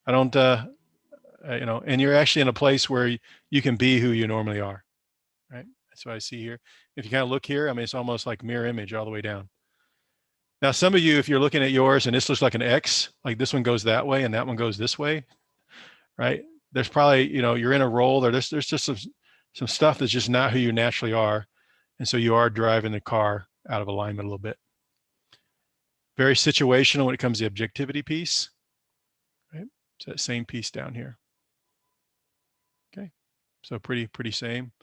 and you're actually in a place where you can be who you normally are, right? That's what I see here. If you kind of look here, I mean, it's almost like mirror image all the way down. Now, some of you, if you're looking at yours and this looks like an X, like this one goes that way and that one goes this way, right? There's probably, you're in a role or there's just some stuff that's just not who you naturally are. And so you are driving the car out of alignment a little bit. Very situational when it comes to the objectivity piece, right? It's that same piece down here. Okay, so pretty same.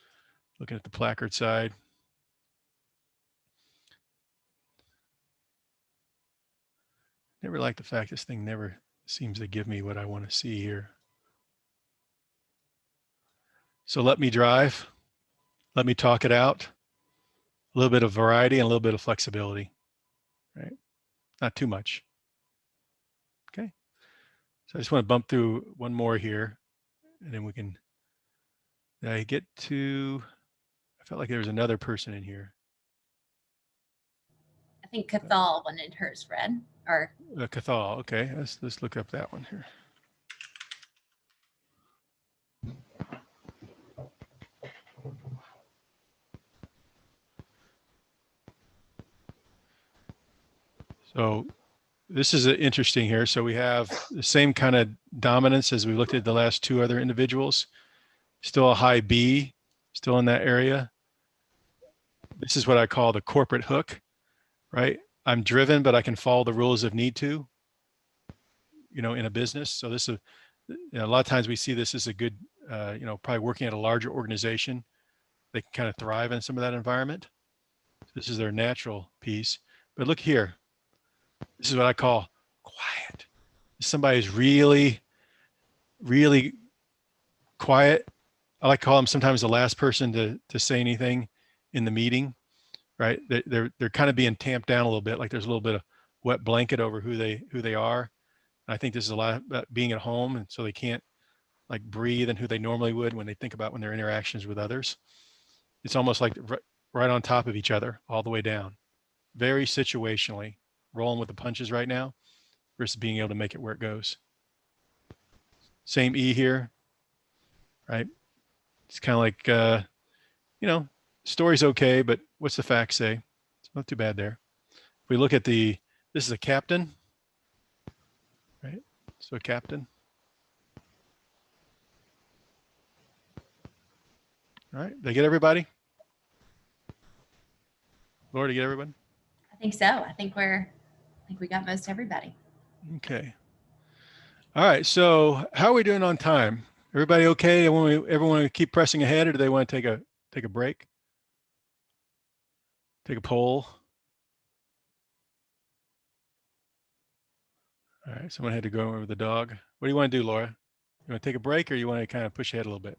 Looking at the placard side. Never like the fact this thing never seems to give me what I want to see here. So let me drive. Let me talk it out. A little bit of variety and a little bit of flexibility, right? Not too much. Okay. So I just want to bump through one more here and then we can, did I get to, I felt like there was another person in here. I think Cathal wanted hers read, or Cathal. Okay. Let's look up that one here. So this is interesting here. So we have the same kind of dominance as we looked at the last two other individuals. Still a high B, still in that area. This is what I call the corporate hook, right? I'm driven, but I can follow the rules if need to, in a business. So this is, a lot of times we see this as a good, probably working at a larger organization. They can kind of thrive in some of that environment. This is their natural piece. But look here. This is what I call quiet. Somebody who's really, really quiet. I like to call them sometimes the last person to say anything in the meeting, right? They're kind of being tamped down a little bit, like there's a little bit of wet blanket over who they are. And I think this is a lot about being at home, and so they can't like breathe and who they normally would when they think about when their interactions with others. It's almost like right on top of each other all the way down. Very situationally, rolling with the punches right now versus being able to make it where it goes. Same E here, right? It's kind of like, story's okay, but what's the facts say? It's not too bad there. If we look at this is a captain, right? So a captain. All right, did I get everybody? Laura, did you get everybody? I think so. I think we got most everybody. Okay. All right, so how are we doing on time? Everybody okay? Everyone keep pressing ahead, or do they want to take a break? Take a poll? All right, someone had to go over the dog. What do you want to do, Laura? You want to take a break, or you want to kind of push ahead a little bit?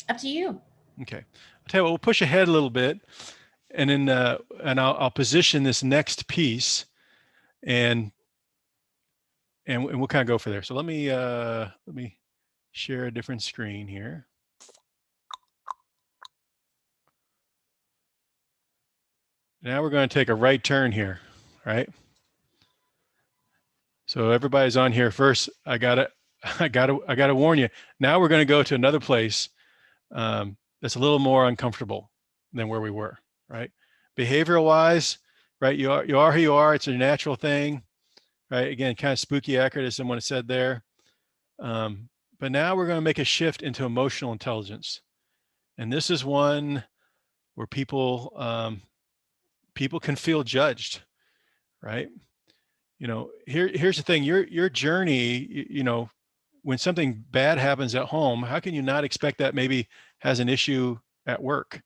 Up to you. Okay, I'll tell you what, we'll push ahead a little bit, and then I'll position this next piece, and we'll kind of go for there. So let me share a different screen here. Now we're going to take a right turn here, right? So everybody's on here first. I gotta warn you. Now we're going to go to another place that's a little more uncomfortable than where we were, right? Behavioral wise, right? You are who you are. It's a natural thing, right? Again, kind of spooky accurate, as someone said there. But now we're going to make a shift into emotional intelligence, and this is one where people can feel judged, right? Here's the thing, your journey, when something bad happens at home, how can you not expect that maybe has an issue at work?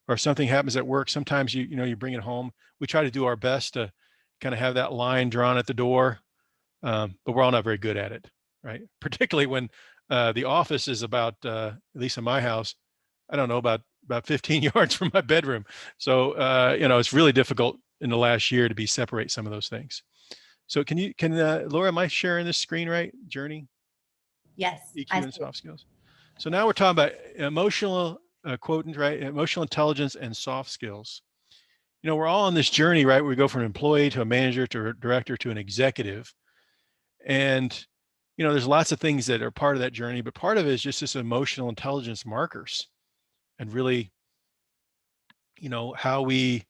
Or if something happens at work, sometimes you bring it home. We try to do our best to kind of have that line drawn at the door, but we're all not very good at it, right? Particularly when the office is about, at least in my house, I don't know, about 15 yards from my bedroom. So, it's really difficult in the last year to separate some of those things. So can Laura, am I sharing this screen right? Journey? Yes. EQ and soft skills. So now we're talking about emotional quotient, right? Emotional intelligence and soft skills. We're all on this journey, right? We go from an employee to a manager to a director to an executive. And, there's lots of things that are part of that journey, but part of it is just this emotional intelligence markers and really, how we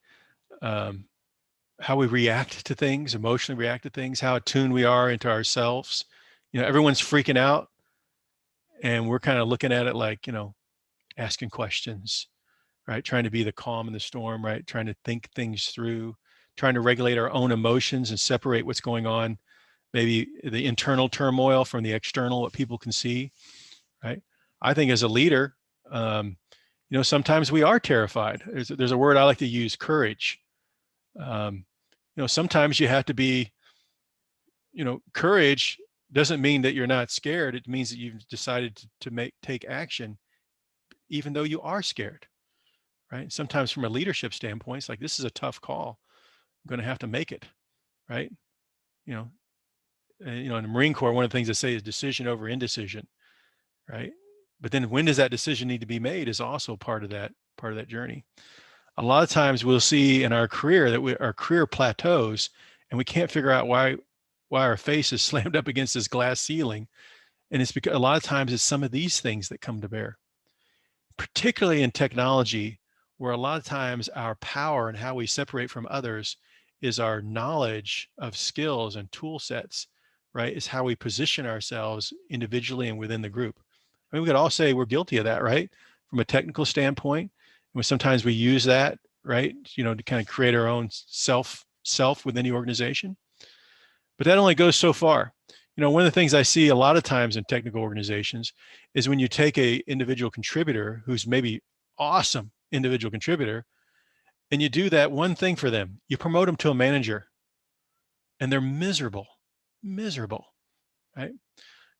react to things, emotionally react to things, how attuned we are into ourselves. Everyone's freaking out and we're kind of looking at it like, asking questions, right? Trying to be the calm in the storm, right? Trying to think things through, trying to regulate our own emotions and separate what's going on, maybe the internal turmoil from the external, what people can see, right? I think as a leader, sometimes we are terrified. There's a word I like to use, courage. Sometimes you have to be, courage doesn't mean that you're not scared. It means that you've decided to take action, even though you are scared, right? Sometimes from a leadership standpoint, it's like, this is a tough call. I'm going to have to make it, right? In the Marine Corps, one of the things they say is decision over indecision, right? But then when does that decision need to be made is also part of that journey. A lot of times we'll see in our career that our career plateaus and we can't figure out why our face is slammed up against this glass ceiling. And it's because a lot of times it's some of these things that come to bear, particularly in technology, where a lot of times our power and how we separate from others is our knowledge of skills and tool sets, right? Is how we position ourselves individually and within the group. I mean, we could all say we're guilty of that, right? From a technical standpoint, and sometimes we use that, right? You know, to kind of create our own self within the organization. But that only goes so far. You know, one of the things I see a lot of times in technical organizations is when you take a individual contributor who's maybe awesome individual contributor, and you do that one thing for them, you promote them to a manager, and they're miserable, right?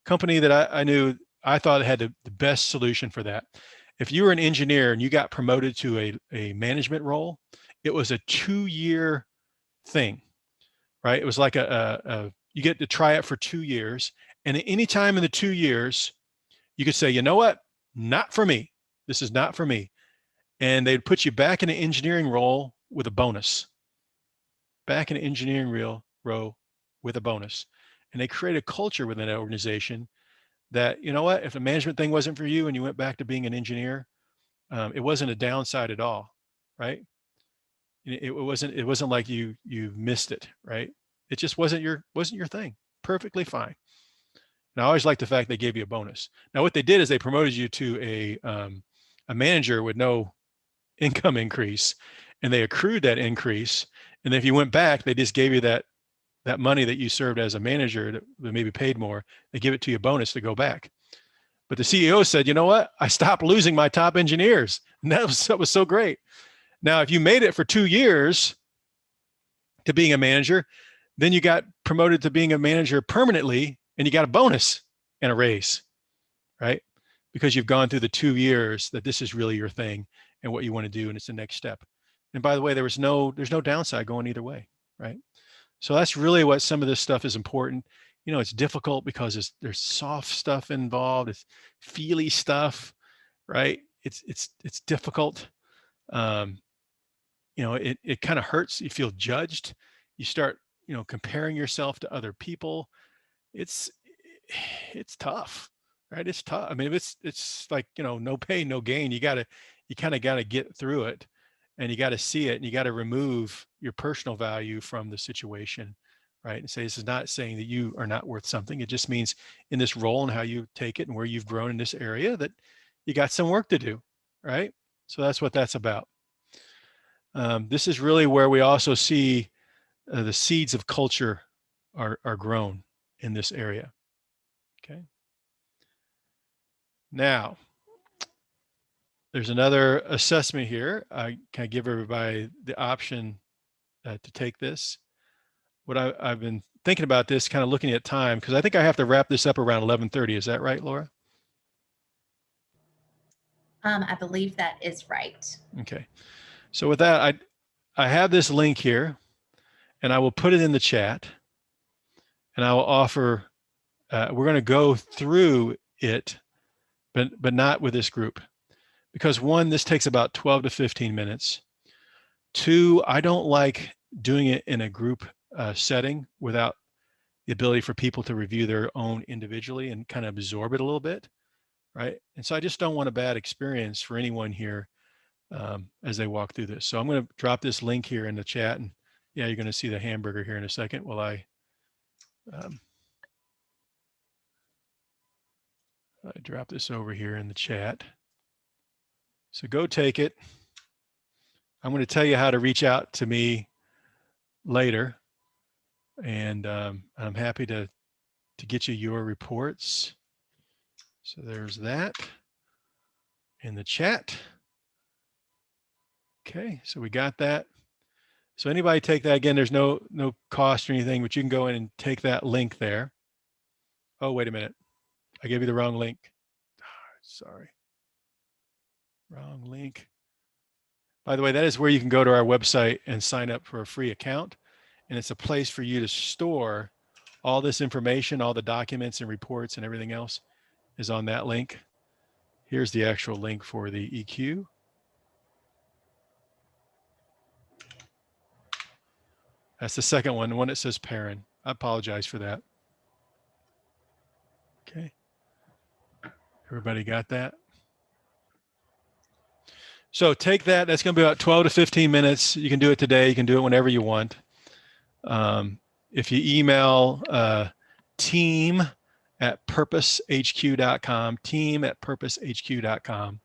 Company that I knew, I thought had the best solution for that. If you were an engineer and you got promoted to a management role, it was a 2-year thing, right? It was like you get to try it for 2 years. And at any time in the 2 years, you could say, you know what? Not for me. This is not for me. And they'd put you back in an engineering role with a bonus. Back in an engineering row with a bonus. And they create a culture within an organization that, you know what, if the management thing wasn't for you and you went back to being an engineer, it wasn't a downside at all, right? It wasn't like you missed it, right? It just wasn't your thing. Perfectly fine. And I always liked the fact they gave you a bonus. Now, what they did is they promoted you to a manager with no income increase, and they accrued that increase. And if you went back, they just gave you that money that you served as a manager that maybe paid more. They give it to you a bonus to go back. But the CEO said, you know what? I stopped losing my top engineers. And that was so great. Now, if you made it for 2 years to being a manager, then you got promoted to being a manager permanently, and you got a bonus and a raise, right? Because you've gone through the 2 years that this is really your thing and what you want to do, and it's the next step. And by the way, there's no downside going either way, right? So that's really what some of this stuff is important. You know, it's difficult because there's soft stuff involved, it's feely stuff, right? It's difficult. You know, it kind of hurts. You feel judged. You start, you know, comparing yourself to other people. It's tough, right? It's tough. I mean, it's like, you know, no pain, no gain. You kind of got to get through it, and you got to see it, and you got to remove your personal value from the situation, right? And say, this is not saying that you are not worth something. It just means in this role and how you take it and where you've grown in this area that you got some work to do, right? So that's what that's about. This is really where we also see the seeds of culture are grown in this area. Okay. Now, there's another assessment here. I can give everybody the option to take this. What I've been thinking about this, kind of looking at time, because I think I have to wrap this up around 11:30. Is that right, Laura? I believe that is right. Okay. So with that, I have this link here, and I will put it in the chat, and I will offer, we're going to go through it, but not with this group. Because one, this takes about 12 to 15 minutes. Two, I don't like doing it in a group setting without the ability for people to review their own individually and kind of absorb it a little bit, right? And so I just don't want a bad experience for anyone here as they walk through this. So I'm going to drop this link here in the chat, and yeah, you're going to see the hamburger here in a second while I drop this over here in the chat. So go take it. I'm going to tell you how to reach out to me later, and I'm happy to get you your reports. So there's that in the chat. Okay, so we got that. So anybody take that. Again, there's no cost or anything, but you can go in and take that link there. Oh, wait a minute. I gave you the wrong link. Sorry. Wrong link. By the way, that is where you can go to our website and sign up for a free account. And it's a place for you to store all this information, all the documents and reports and everything else is on that link. Here's the actual link for the EQ. That's the second one, the one that says Perrin. I apologize for that. Okay. Everybody got that? So take that. That's going to be about 12 to 15 minutes. You can do it today. You can do it whenever you want. If you email team@purposehq.com, team@purposehq.com,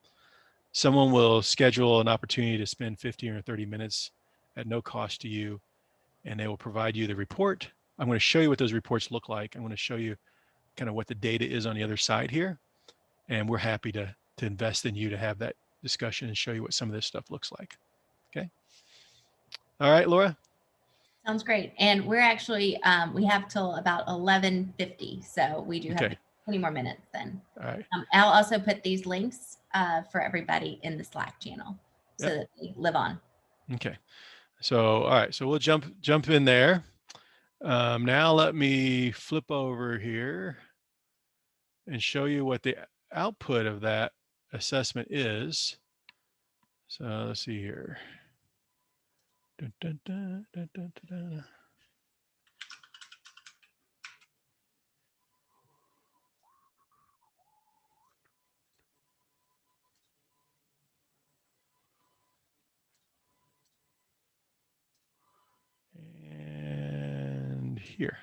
someone will schedule an opportunity to spend 15 or 30 minutes at no cost to you, and they will provide you the report. I'm going to show you what those reports look like. I'm going to show you kind of what the data is on the other side here. And we're happy to invest in you to have that discussion and show you what some of this stuff looks like. Okay. All right, Laura. Sounds great. And we're actually, we have till about 11:50. So we do have Okay. 20 more minutes then. All right. I'll also put these links for everybody in the Slack channel so Yep. that they live on. Okay. So, all right. So we'll jump in there. Now let me flip over here and show you what the output of that assessment is. So let's see here. Dun, dun, dun, dun, dun, dun, dun. And here.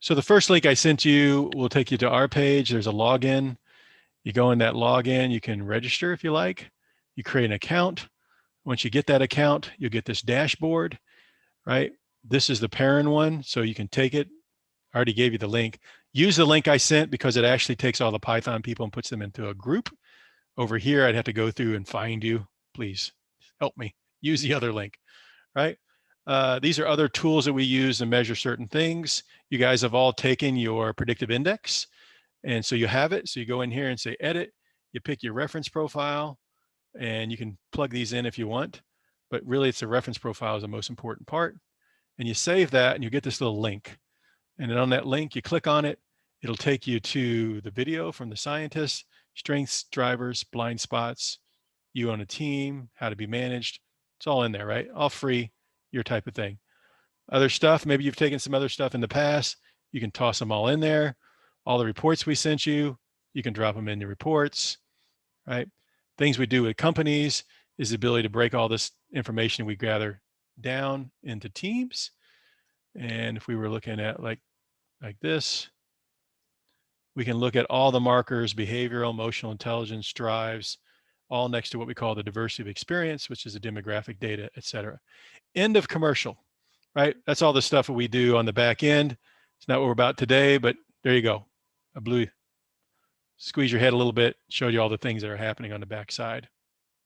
So the first link I sent you will take you to our page. There's a login. You go in that login, you can register if you like. You create an account. Once you get that account, you'll get this dashboard, right? This is the parent one, so you can take it. I already gave you the link. Use the link I sent because it actually takes all the Python people and puts them into a group. Over here, I'd have to go through and find you. Please help me. Use the other link, right? These are other tools that we use to measure certain things. You guys have all taken your predictive index. And so you have it. So you go in here and say edit. You pick your reference profile, and you can plug these in if you want. But really, it's the reference profile is the most important part. And you save that, and you get this little link. And then on that link, you click on it. It'll take you to the video from the scientists, strengths, drivers, blind spots, you on a team, how to be managed. It's all in there, right? All free, your type of thing. Other stuff, maybe you've taken some other stuff in the past. You can toss them all in there. All the reports we sent you, you can drop them in the reports, right? Things we do with companies is the ability to break all this information we gather down into teams. And if we were looking at like this, we can look at all the markers, behavioral, emotional intelligence, drives, all next to what we call the diversity of experience, which is the demographic data, et cetera. End of commercial, right? That's all the stuff that we do on the back end. It's not what we're about today, but there you go. I blew, squeeze your head a little bit, showed you all the things that are happening on the back side.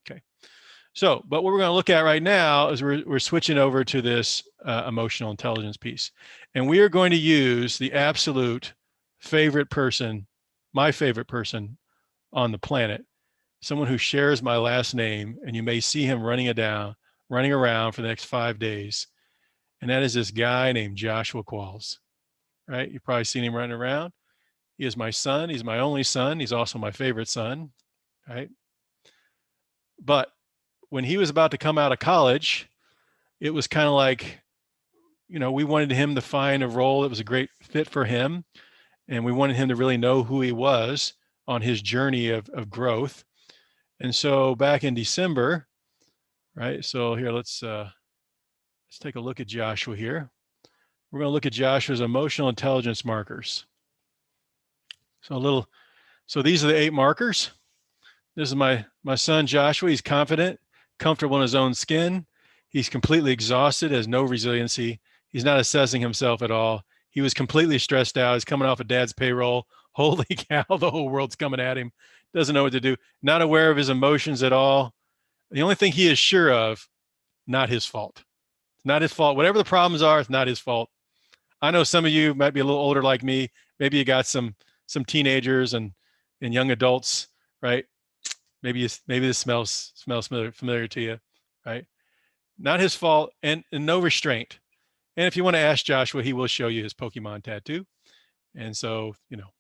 Okay. So, but what we're going to look at right now is we're switching over to this emotional intelligence piece. And we are going to use the absolute favorite person, my favorite person on the planet, someone who shares my last name, and you may see him running around for the next 5 days. And that is this guy named Joshua Qualls, right? You've probably seen him running around. He is my son. He's my only son. He's also my favorite son, right? But when he was about to come out of college, it was kind of like, you know, we wanted him to find a role that was a great fit for him. And we wanted him to really know who he was on his journey of growth. And so back in December, right? So here, let's take a look at Joshua here. We're going to look at Joshua's emotional intelligence markers. So these are the 8 markers. This is my son, Joshua. He's confident, comfortable in his own skin. He's completely exhausted, has no resiliency. He's not assessing himself at all. He was completely stressed out. He's coming off of dad's payroll. Holy cow, the whole world's coming at him. Doesn't know what to do. Not aware of his emotions at all. The only thing he is sure of, not his fault. It's not his fault. Whatever the problems are, it's not his fault. I know some of you might be a little older like me. Maybe you got some teenagers and young adults, right? Maybe this smells familiar to you, right? Not his fault, and no restraint. And if you want to ask Joshua, he will show you his Pokemon tattoo. And so, you know,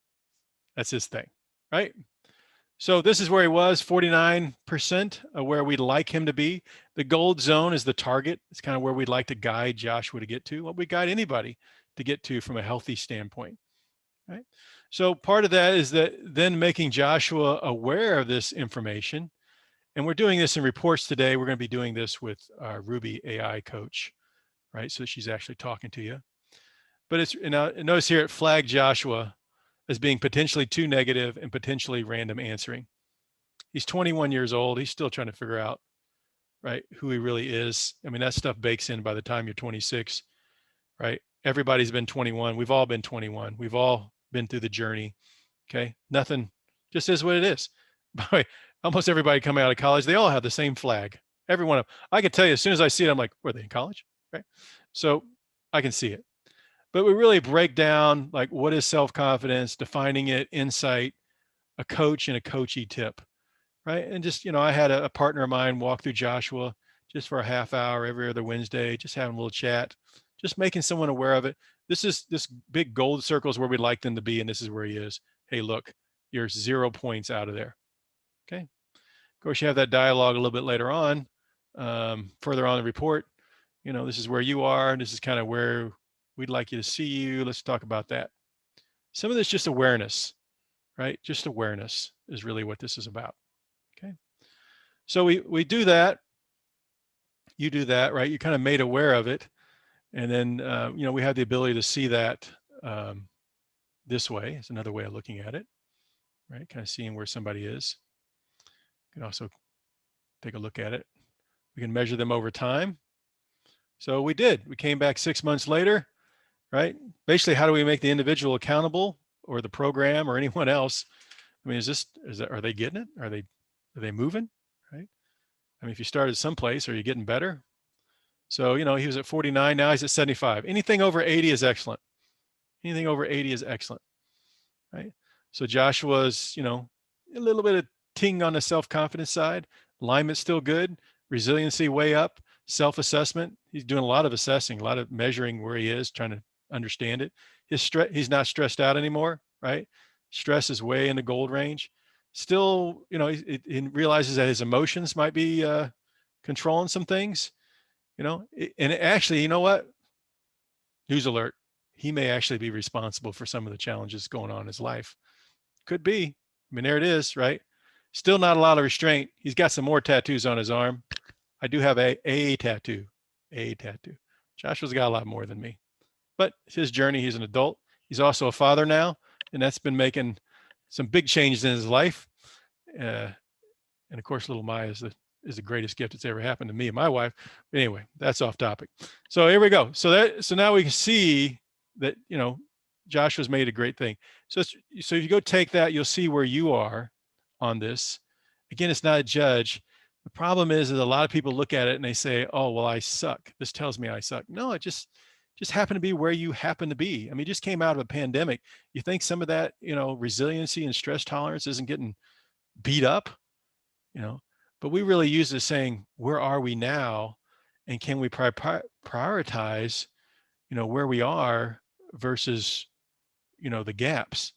that's his thing, right? So this is where he was, 49% of where we'd like him to be. The gold zone is the target. It's kind of where we'd like to guide Joshua to get to, what we guide anybody to get to from a healthy standpoint, right? So part of that is that then making Joshua aware of this information. And we're doing this in reports today. We're going to be doing this with our Ruby AI coach, right? So she's actually talking to you. But it's, and now notice here it flagged Joshua as being potentially too negative and potentially random answering. He's 21 years old. He's still trying to figure out, right, who he really is. I mean, that stuff bakes in by the time you're 26, right? Everybody's been 21. We've all been 21. We've all been through the journey. Okay. Nothing just is what it is. By the way, almost everybody coming out of college, they all have the same flag. Every one of them. I can tell you as soon as I see it, I'm like, were they in college? Right. So I can see it. But we really break down like what is self-confidence, defining it, insight, a coach and a coachy tip, right? And just, I had a partner of mine walk through Joshua just for a half hour every other Wednesday, just having a little chat, just making someone aware of it. This big gold circle is where we'd like them to be, and this is where he is. Hey, look, you're 0 points out of there. Okay. Of course, you have that dialogue a little bit later on, further on the report. This is where you are, and this is kind of where we'd like you to see you. Let's talk about that. Some of this just awareness, right? Just awareness is really what this is about. Okay. So we do that. You do that, right? You kind of made aware of it. And then, we have the ability to see that this way. It's another way of looking at it, right? Kind of seeing where somebody is. You can also take a look at it. We can measure them over time. So we did. We came back 6 months later, right? Basically, how do we make the individual accountable, or the program, or anyone else? I mean, are they getting it? Are they moving, right? I mean, if you started someplace, are you getting better? So, he was at 49, now he's at 75. Anything over 80 is excellent. Anything over 80 is excellent, right? So Joshua's, a little bit of ting on the self-confidence side. Alignment's still good. Resiliency way up. Self-assessment. He's doing a lot of assessing, a lot of measuring where he is, trying to understand it. He's not stressed out anymore, right? Stress is way in the gold range. Still, he realizes that his emotions might be controlling some things, and actually, you know what? News alert. He may actually be responsible for some of the challenges going on in his life. Could be. I mean, there it is, right? Still not a lot of restraint. He's got some more tattoos on his arm. I do have a tattoo. Joshua's got a lot more than me. But it's his journey. He's an adult. He's also a father now, and that's been making some big changes in his life. And of course, little Maya is the greatest gift that's ever happened to me and my wife. But anyway, that's off topic. So here we go. So now we can see that, Joshua's made a great thing. So if you go take that, you'll see where you are on this. Again, it's not a judge. The problem is that a lot of people look at it and they say, oh, well, I suck. This tells me I suck. No, it just happened to be where you happen to be. I mean, just came out of a pandemic. You think some of that, resiliency and stress tolerance isn't getting beat up, but we really use this saying, where are we now? And can we prioritize, where we are versus, the gaps?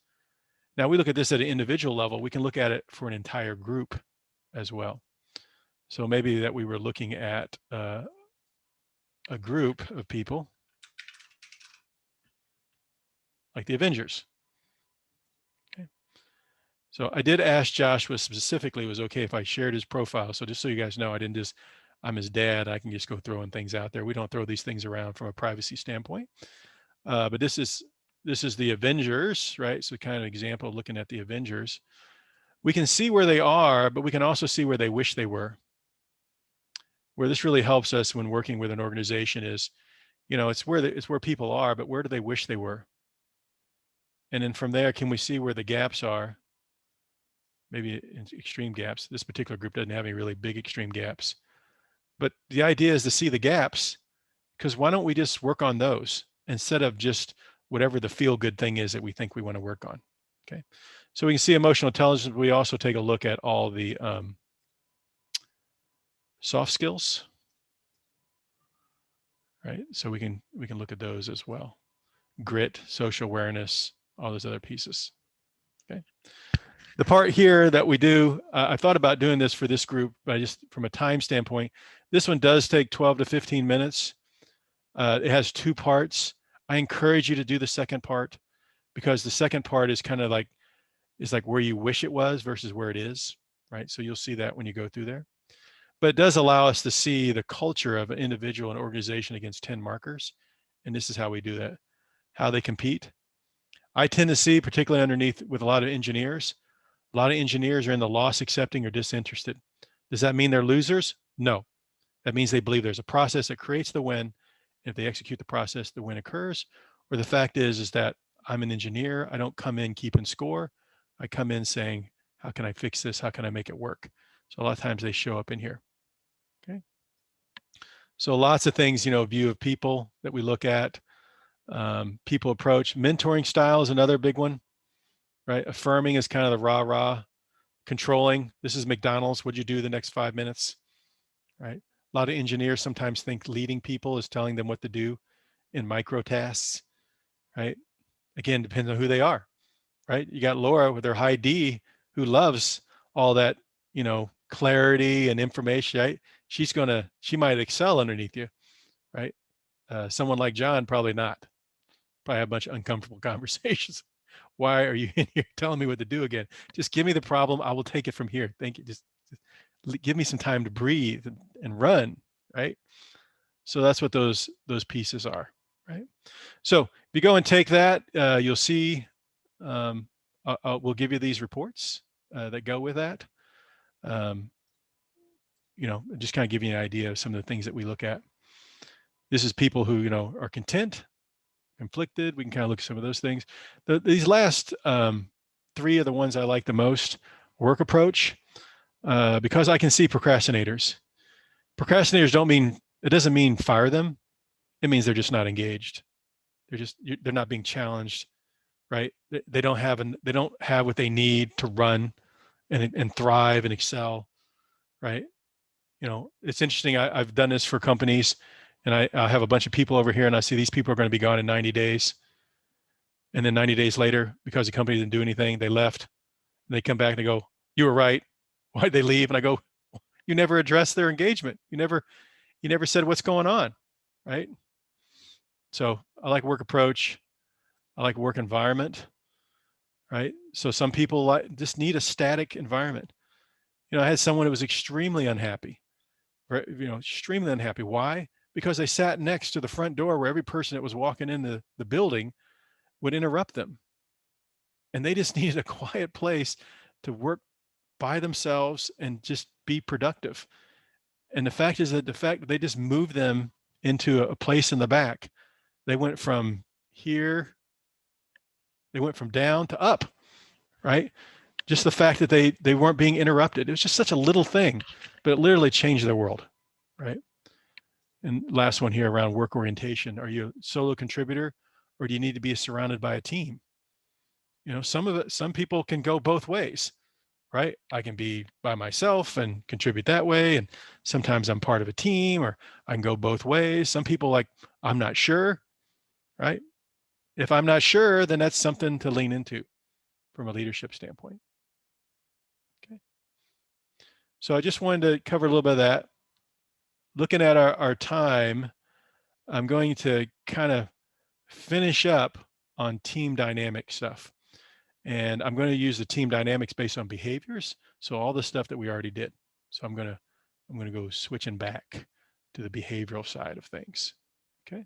Now we look at this at an individual level. We can look at it for an entire group as well. So maybe that we were looking at a group of people like the Avengers. Okay. So I did ask Joshua specifically, it was okay if I shared his profile. So just so you guys know, I'm his dad. I can just go throwing things out there. We don't throw these things around from a privacy standpoint. But this is the Avengers, right? So kind of example of looking at the Avengers. We can see where they are, but we can also see where they wish they were. Where this really helps us when working with an organization is, it's where people are, but where do they wish they were? And then from there, can we see where the gaps are? Maybe extreme gaps. This particular group doesn't have any really big extreme gaps. But the idea is to see the gaps, because why don't we just work on those instead of just whatever the feel-good thing is that we think we want to work on, okay? So we can see emotional intelligence. We also take a look at all the soft skills, right? So we can look at those as well. Grit, social awareness, all those other pieces, okay? The part here that we do, I thought about doing this for this group, but just from a time standpoint, this one does take 12 to 15 minutes. It has 2 parts. I encourage you to do the second part, because the second part is kind of like, where you wish it was versus where it is, right? So you'll see that when you go through there. but it does allow us to see the culture of an individual and organization against 10 markers. And this is how we do that, how they compete. I tend to see, particularly underneath with a lot of engineers are in the loss accepting or disinterested. Does that mean they're losers? No. That means they believe there's a process that creates the win. If they execute the process, the win occurs. Or the fact is that I'm an engineer. I don't come in keeping score. I come in saying, how can I fix this? How can I make it work? So a lot of times they show up in here. Okay. So lots of things, view of people that we look at. People approach. Mentoring style is another big one, right? Affirming is kind of the rah-rah. Controlling, this is McDonald's. What'd you do the next 5 minutes, right? A lot of engineers sometimes think leading people is telling them what to do in micro tasks, right? Again, depends on who they are, right? You got Laura with her high D who loves all that, clarity and information, right? She might excel underneath you, right? Someone like John, probably not. Probably have a bunch of uncomfortable conversations. Why are you in here telling me what to do again? Just give me the problem. I will take it from here. Thank you. Just give me some time to breathe and run, right? So that's what those pieces are, right? So if you go and take that, you'll see, we'll give you these reports that go with that. Just kind of give you an idea of some of the things that we look at. This is people who, are content, conflicted. We can kind of look at some of those things. These last 3 are the ones I like the most. Work approach, because I can see procrastinators. Procrastinators it doesn't mean fire them. It means they're just not engaged. They're not being challenged, right? They don't have what they need to run and thrive and excel, right? It's interesting. I've done this for companies, and I have a bunch of people over here, and I see these people are going to be gone in 90 days. And then 90 days later, because the company didn't do anything, they left. And they come back and they go, "You were right. Why'd they leave?" And I go, "You never addressed their engagement. You never said what's going on," right? So I like work approach. I like work environment, right? So some people just need a static environment. I had someone who was extremely unhappy, right? Extremely unhappy. Why? Because they sat next to the front door where every person that was walking in the building would interrupt them. And they just needed a quiet place to work by themselves and just be productive. And the fact is that they just moved them into a place in the back. They went from down to up, right? Just the fact that they weren't being interrupted. It was just such a little thing, but it literally changed their world, right? And last one here around work orientation. Are you a solo contributor, or do you need to be surrounded by a team? Some people can go both ways, right? I can be by myself and contribute that way. And sometimes I'm part of a team, or I can go both ways. Some people I'm not sure, right? If I'm not sure, then that's something to lean into from a leadership standpoint. Okay. So I just wanted to cover a little bit of that. Looking at our time, I'm going to kind of finish up on team dynamic stuff. And I'm going to use the team dynamics based on behaviors. So all the stuff that we already did. So I'm going to go switching back to the behavioral side of things. Okay.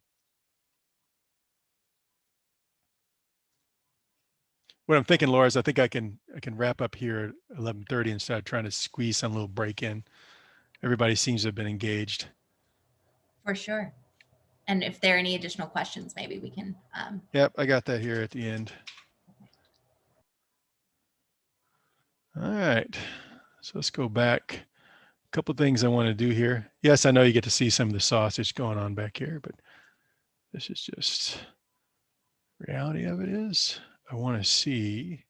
What I'm thinking, Laura, is I think I can wrap up here at 11:30 instead of trying to squeeze some little break in. Everybody seems to have been engaged. For sure. And if there are any additional questions, maybe we can. Yep, I got that here at the end. All right, so let's go back. A couple of things I want to do here. Yes, I know you get to see some of the sausage going on back here, but this is just reality of it is. I want to see.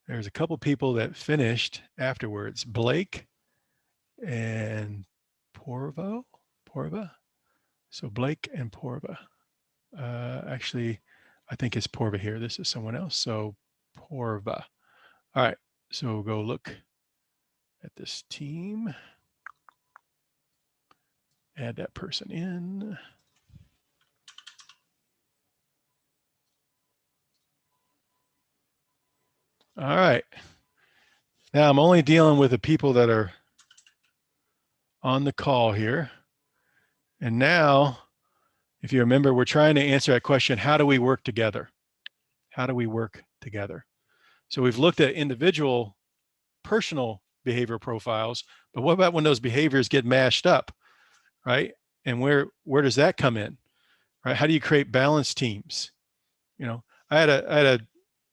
There's a couple people that finished afterwards. Blake and Porva. So Blake and Porva. Actually, I think it's Porva here. This is someone else. So Porva. All right. So we'll go look at this team. Add that person in. All right. Now I'm only dealing with the people that are on the call here. And now, if you remember, we're trying to answer that question, how do we work together? How do we work together? So we've looked at individual personal behavior profiles, but what about when those behaviors get mashed up, right? And where does that come in, right? How do you create balanced teams? You know, I had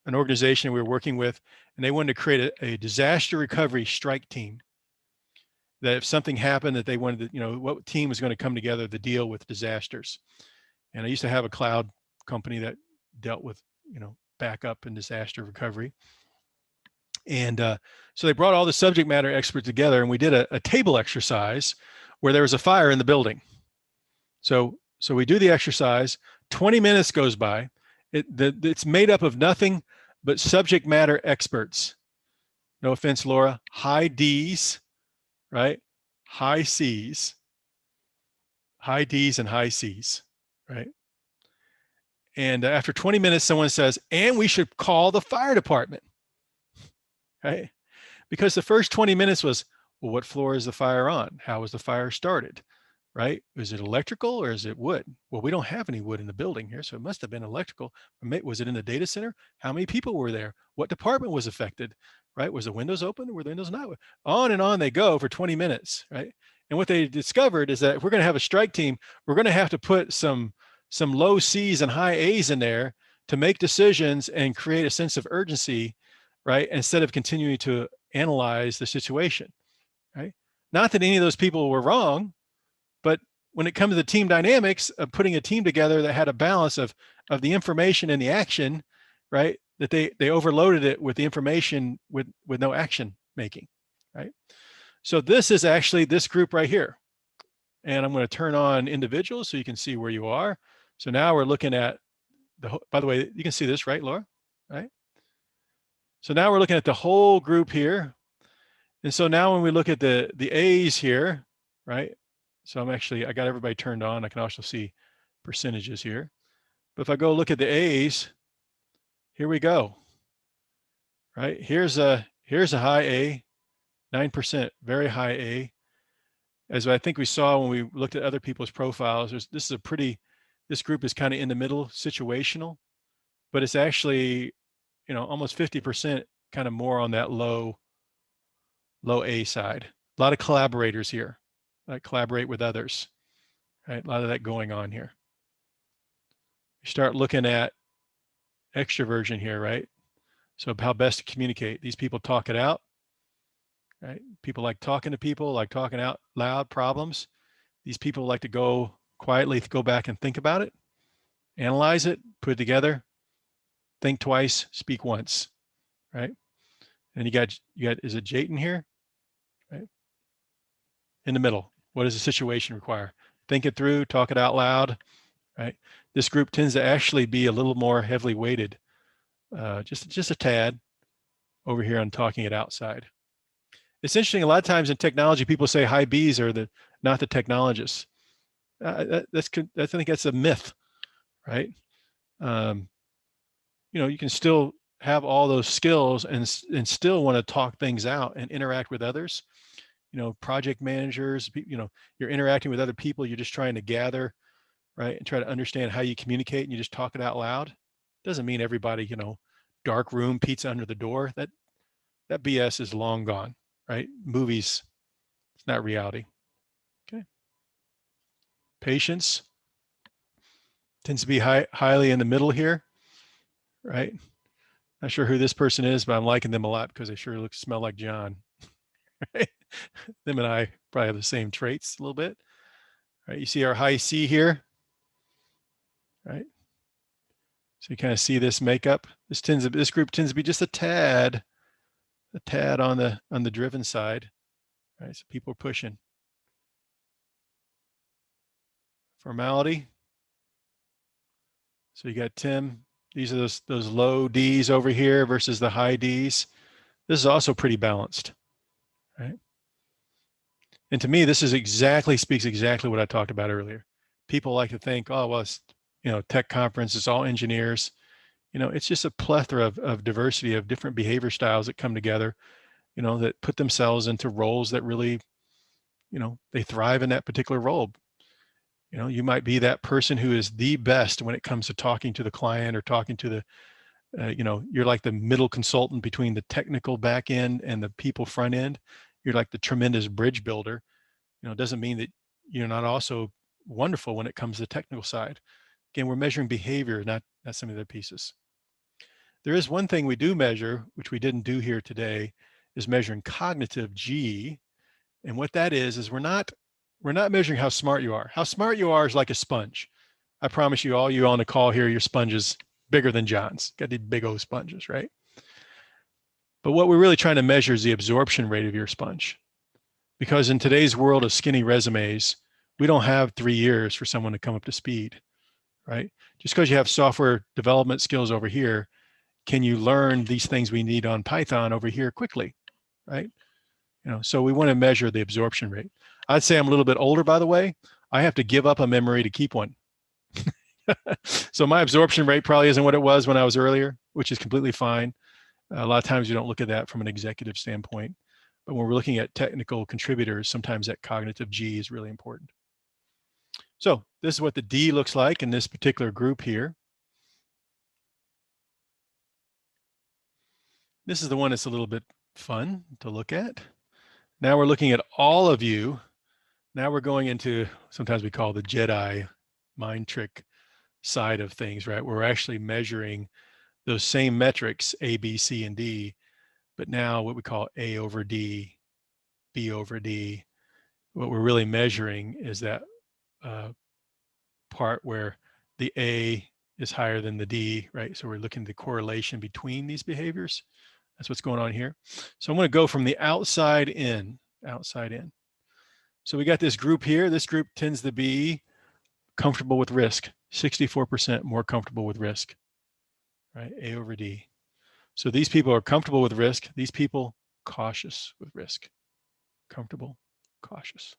an organization we were working with, and they wanted to create a disaster recovery strike team. That if something happened, that they wanted to, you know, what team was going to come together to deal with disasters. And I used to have a cloud company that dealt with, you know, backup and disaster recovery. And so they brought all the subject matter experts together, and we did a table exercise where there was a fire in the building. So we do the exercise, 20 minutes goes by. It's made up of nothing but subject matter experts. No offense, Laura, high D's, right? High C's, high D's and high C's, right? And after 20 minutes, someone says, and we should call the fire department, right? Because the first 20 minutes was, well, what floor is the fire on? How was the fire started, right? Is it electrical or is it wood? Well, we don't have any wood in the building here, so it must have been electrical. Was it in the data center? How many people were there? What department was affected, right? Was the windows open or were the windows not? On and on they go for 20 minutes, right? And what they discovered is that if we're going to have a strike team, we're going to have to put some low C's and high A's in there to make decisions and create a sense of urgency, right? Instead of continuing to analyze the situation, right? Not that any of those people were wrong, but when it comes to the team dynamics of putting a team together that had a balance of the information and the action, right? That they overloaded it with the information with no action making, right? So this is actually this group right here. And I'm going to turn on individuals so you can see where you are. So now we're looking at by the way, you can see this, right, Laura? Right? So now we're looking at the whole group here. And so now when we look at the A's here, right? So I got everybody turned on. I can also see percentages here. But if I go look at the A's, here we go. Right? Here's a high A, 9%, very high A. As I think we saw when we looked at other people's profiles, this group is kind of in the middle, situational, but it's actually, you know, almost 50% kind of more on that low A side. A lot of collaborators here, like collaborate with others, right? A lot of that going on here. You start looking at extroversion here, right? So how best to communicate. These people talk it out, right? People like talking to people, like talking out loud problems. These people like to go quietly, go back and think about it, analyze it, put it together, think twice, speak once, right? And you got, is it Jayton here? Right? In the middle, what does the situation require? Think it through, talk it out loud, right? This group tends to actually be a little more heavily weighted, just a tad over here on talking it outside. It's interesting, a lot of times in technology, people say high Bs are not the technologists. I think that's a myth, right? You know, you can still have all those skills and still want to talk things out and interact with others. You know, project managers, you know, you're interacting with other people, you're just trying to gather, right? And try to understand how you communicate and you just talk it out loud. Doesn't mean everybody, you know, dark room, pizza under the door. That BS is long gone, right? Movies, it's not reality. Okay. Patience tends to be highly in the middle here, right? Not sure who this person is, but I'm liking them a lot because they sure smell like John. Right? Them and I probably have the same traits a little bit. Right? You see our high C here, right? So you kind of see this makeup. This group tends to be just a tad on the driven side. Right? So people are pushing. Formality. So you got Tim. These are those low D's over here versus the high D's. This is also pretty balanced, right? And to me, this speaks exactly what I talked about earlier. People like to think, oh, well, it's, you know, tech conference, it's all engineers. You know, it's just a plethora of diversity of different behavior styles that come together, you know, that put themselves into roles that really, they thrive in that particular role. You might be that person who is the best when it comes to talking to the client or talking to the, you're like the middle consultant between the technical back end and the people front end. You're like the tremendous bridge builder. It doesn't mean that you're not also wonderful when it comes to the technical side. Again, we're measuring behavior, not some of the pieces. There is one thing we do measure, which we didn't do here today, is measuring cognitive G. And what that is we're not measuring how smart you are. How smart you are is like a sponge. I promise you, all you on the call here, your sponge is bigger than John's. Got these big old sponges, right? But what we're really trying to measure is the absorption rate of your sponge. Because in today's world of skinny resumes, we don't have 3 years for someone to come up to speed, right? Just because you have software development skills over here, can you learn these things we need on Python over here quickly, right? So we want to measure the absorption rate. I'd say I'm a little bit older, by the way. I have to give up a memory to keep one. So my absorption rate probably isn't what it was when I was earlier, which is completely fine. A lot of times you don't look at that from an executive standpoint. But when we're looking at technical contributors, sometimes that cognitive G is really important. So this is what the D looks like in this particular group here. This is the one that's a little bit fun to look at. Now we're looking at all of you. Now we're going into, sometimes we call the Jedi mind trick side of things, right? We're actually measuring those same metrics, A, B, C, and D, but now what we call A over D, B over D. What we're really measuring is that part where the A is higher than the D, right? So we're looking at the correlation between these behaviors. That's what's going on here. So I'm going to go from the outside in. So we got this group here. This group tends to be comfortable with risk, 64% more comfortable with risk, right? A over D. So these people are comfortable with risk. These people cautious with risk, comfortable, cautious.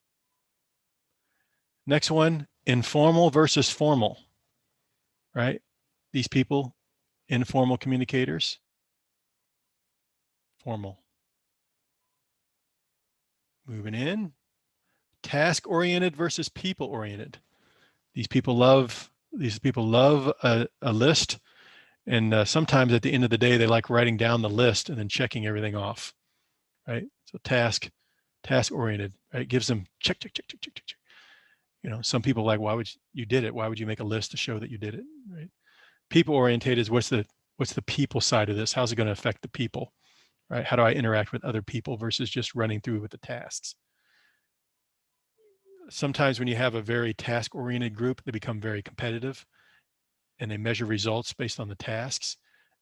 Next one, informal versus formal, right? These people, informal communicators, formal. Moving in, task-oriented versus people-oriented. These people love a list, and sometimes at the end of the day, they like writing down the list and then checking everything off, right? So task-oriented, right? Gives them check. Some people like, why would you did it? Why would you make a list to show that you did it, right? People-oriented is what's the people side of this? How's it going to affect the people, right? How do I interact with other people versus just running through with the tasks? Sometimes when you have a very task-oriented group, they become very competitive and they measure results based on the tasks.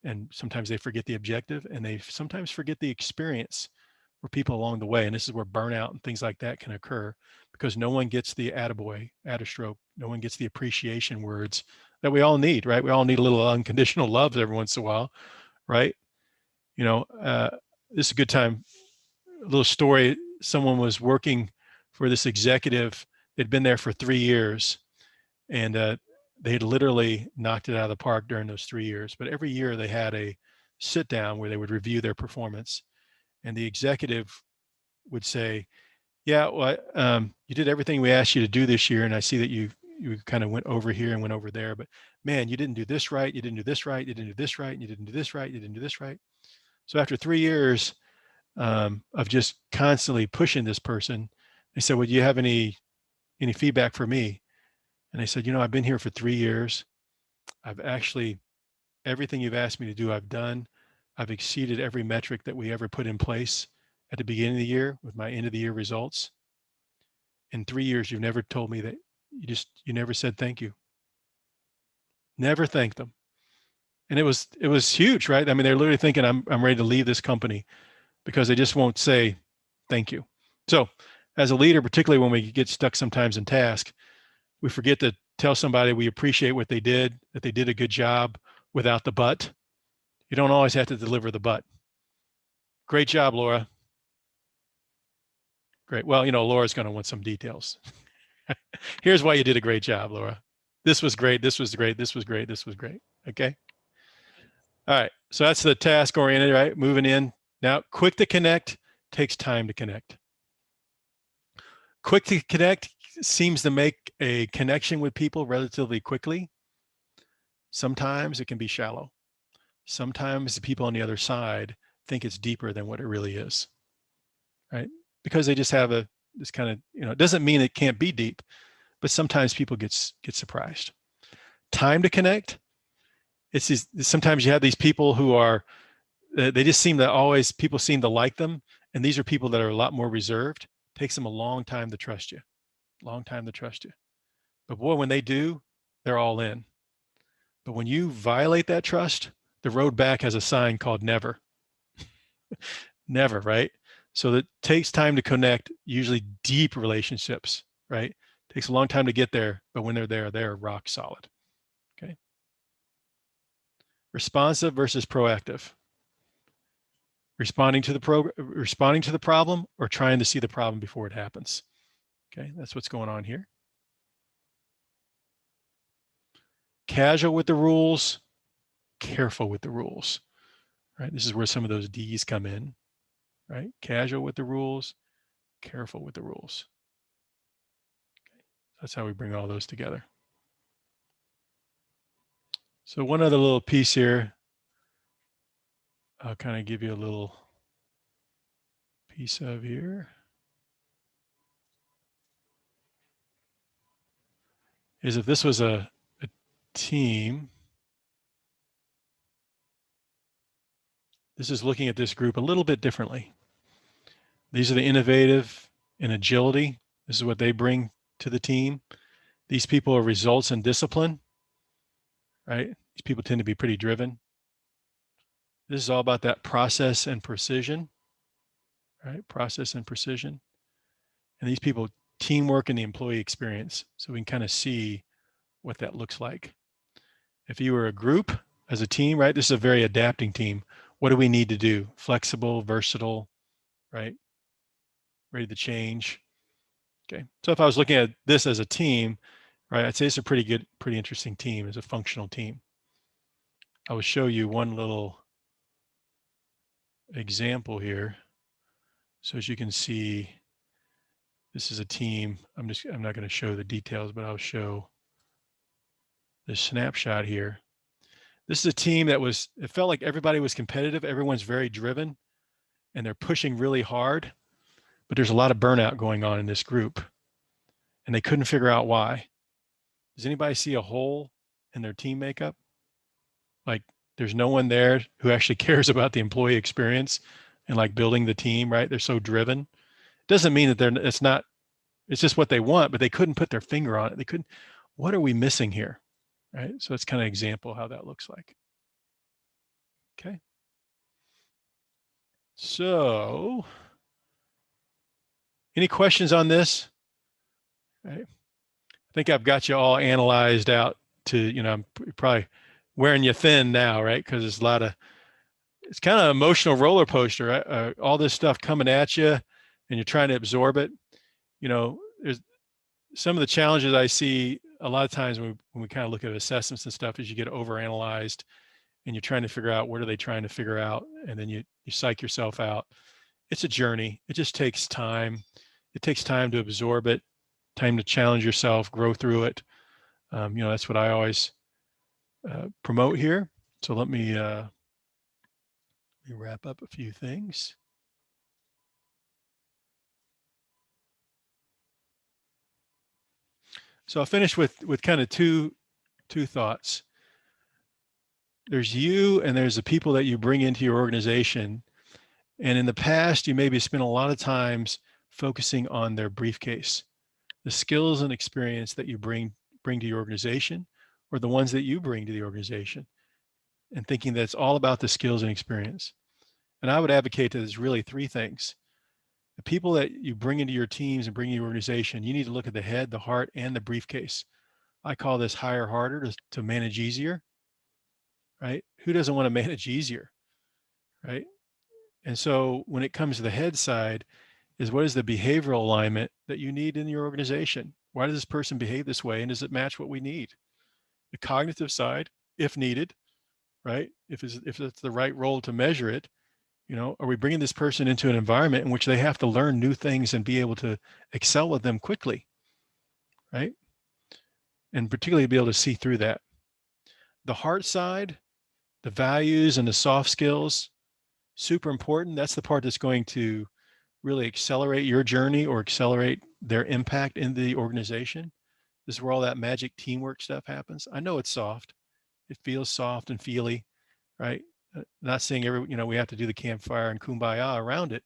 And sometimes they forget the objective, and they sometimes forget the experience for people along the way. And this is where burnout and things like that can occur, because no one gets the attaboy, attastroke. No one gets the appreciation words that we all need, right? We all need a little unconditional love every once in a while, right? This is a good time. A little story. Someone was working for this executive. They'd been there for 3 years, and they had literally knocked it out of the park during those 3 years. But every year they had a sit down where they would review their performance, and the executive would say, yeah, well, you did everything we asked you to do this year, and I see that you kind of went over here and went over there, but man, you didn't do this right, you didn't do this right, you didn't do this right, and you didn't do this right, you didn't do this right. So after 3 years of just constantly pushing this person, they said, well, do you have any feedback for me? And I said, I've been here for 3 years. I've actually, everything you've asked me to do, I've done. I've exceeded every metric that we ever put in place at the beginning of the year with my end of the year results. In 3 years, you've never told me that. You never said thank you. Never thanked them. And it was huge, right? I mean, they're literally thinking I'm ready to leave this company because they just won't say thank you. So as a leader, particularly when we get stuck sometimes in task, we forget to tell somebody we appreciate what they did, that they did a good job without the but. You don't always have to deliver the but. Great job, Laura. Great. Well, Laura's going to want some details. Here's why you did a great job, Laura. This was great. This was great. This was great. This was great. Okay. All right. So that's the task oriented, right? Moving in. Now, quick to connect takes time to connect. quick to connect seems to make a connection with people relatively quickly. Sometimes it can be shallow. Sometimes the people on the other side think it's deeper than what it really is, right? Because they just have this kind of, it doesn't mean it can't be deep, but sometimes people get surprised. Time to connect. Sometimes you have these people who are, they just seem to always, people seem to like them. And these are people that are a lot more reserved. It takes them a long time to trust you, But boy, when they do, they're all in. But when you violate that trust, the road back has a sign called never. Never, right? So it takes time to connect, usually deep relationships, right? It takes a long time to get there, but when they're there, they're rock solid. Okay. Responsive versus proactive. Responding to the problem or trying to see the problem before it happens. Okay, that's what's going on here. Casual with the rules, careful with the rules, right? This is where some of those D's come in, right? Casual with the rules, careful with the rules. Okay. That's how we bring all those together. So one other little piece here, I'll kind of give you a little piece of here, is if this was a team, this is looking at this group a little bit differently. These are the innovative and agility. This is what they bring to the team. These people are results and discipline, right? These people tend to be pretty driven. This is all about that process and precision, right? Process and precision. And these people, teamwork and the employee experience. So we can kind of see what that looks like. If you were a group as a team, right? This is a very adapting team. What do we need to do? Flexible, versatile, right? Ready to change. Okay. So if I was looking at this as a team, right, I'd say it's a pretty good, pretty interesting team. It's a functional team. I will show you one little example here. So as you can see, this is a team. I'm not going to show the details, but I'll show this snapshot here. This is a team that it felt like everybody was competitive. Everyone's very driven and they're pushing really hard, but there's a lot of burnout going on in this group and they couldn't figure out why. Does anybody see a hole in their team makeup? Like there's no one there who actually cares about the employee experience and like building the team, right? They're so driven. It doesn't mean that it's just what they want, but they couldn't put their finger on it. What are we missing here? Right? So it's kind of an example of how that looks like. Okay. So any questions on this? Right. I think I've got you all analyzed out to, I'm probably wearing you thin now, right? Because it's it's kind of emotional roller coaster, right? All this stuff coming at you and you're trying to absorb it. There's some of the challenges I see a lot of times when we kind of look at assessments and stuff is you get overanalyzed and you're trying to figure out what are they trying to figure out. And then you psych yourself out. It's a journey. It just takes time. It takes time to absorb it, time to challenge yourself, grow through it. That's what I always promote here. So let me wrap up a few things. So I'll finish with kind of two thoughts. There's you and there's the people that you bring into your organization. And in the past, you maybe spent a lot of times focusing on their briefcase, the skills and experience that you bring to your organization, or the ones that you bring to the organization, and thinking that it's all about the skills and experience. And I would advocate that there's really three things. The people that you bring into your teams and bring into your organization, you need to look at the head, the heart, and the briefcase. I call this hire harder to manage easier, right? Who doesn't want to manage easier, right? And so when it comes to the head side, is what is the behavioral alignment that you need in your organization? Why does this person behave this way? And does it match what we need? The cognitive side, if needed, right? If it's the right role to measure it, Are we bringing this person into an environment in which they have to learn new things and be able to excel with them quickly, right? And particularly be able to see through that. The heart side, the values and the soft skills, super important. That's the part that's going to really accelerate your journey or accelerate their impact in the organization. This is where all that magic teamwork stuff happens. I know it's soft. It feels soft and feely, right? Not saying we have to do the campfire and kumbaya around it,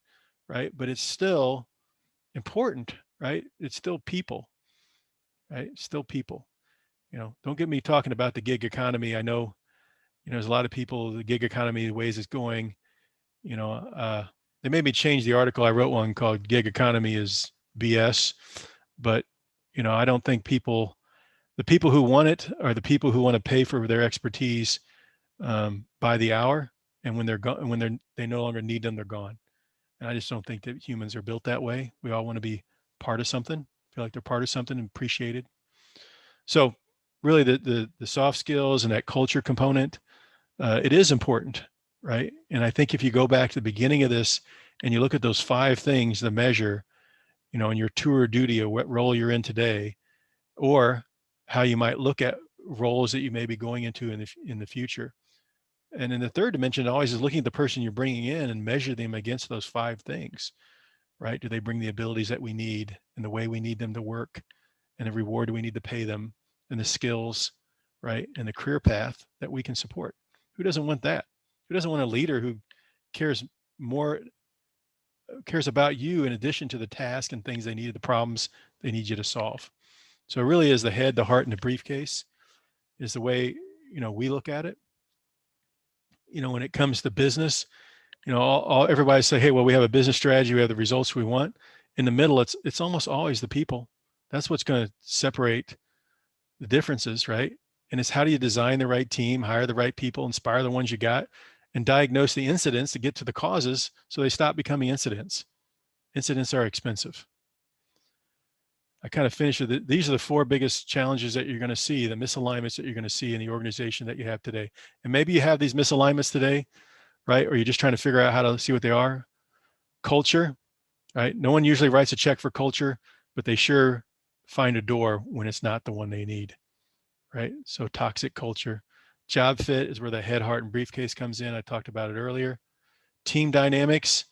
right? But it's still important, right? It's still people, right? It's still people. Don't get me talking about the gig economy. I know, there's a lot of people, the gig economy, the ways it's going, they made me change the article. I wrote one called Gig Economy is BS, but, I don't think the people who want it are the people who want to pay for their expertise by the hour. And when they're gone, when they no longer need them, they're gone. And I just don't think that humans are built that way. We all want to be part of something, feel like they're part of something and appreciated. So really the soft skills and that culture component, it is important, right? And I think if you go back to the beginning of this and you look at those 5 things, the measure, in your tour of duty of what role you're in today, or how you might look at roles that you may be going into in the future. And in the third dimension, always is looking at the person you're bringing in and measure them against those 5 things, right? Do they bring the abilities that we need and the way we need them to work, and the reward do we need to pay them, and the skills, right? And the career path that we can support. Who doesn't want that? Who doesn't want a leader who cares about you in addition to the task and things they need, the problems they need you to solve? So it really is the head, the heart, and the briefcase is the way, we look at it. When it comes to business, everybody say, hey, well, we have a business strategy, we have the results we want. In the middle, it's almost always the people. That's what's going to separate the differences, right? And it's how do you design the right team, hire the right people, inspire the ones you got, and diagnose the incidents to get to the causes so they stop becoming incidents. Incidents are expensive. I kind of finished with it. These are the 4 biggest challenges that you're going to see, the misalignments that you're going to see in the organization that you have today. And maybe you have these misalignments today, right? Or you're just trying to figure out how to see what they are. Culture, right? No one usually writes a check for culture, but they sure find a door when it's not the one they need, right? So toxic culture. Job fit is where the head, heart, and briefcase comes in. I talked about it earlier. Team dynamics.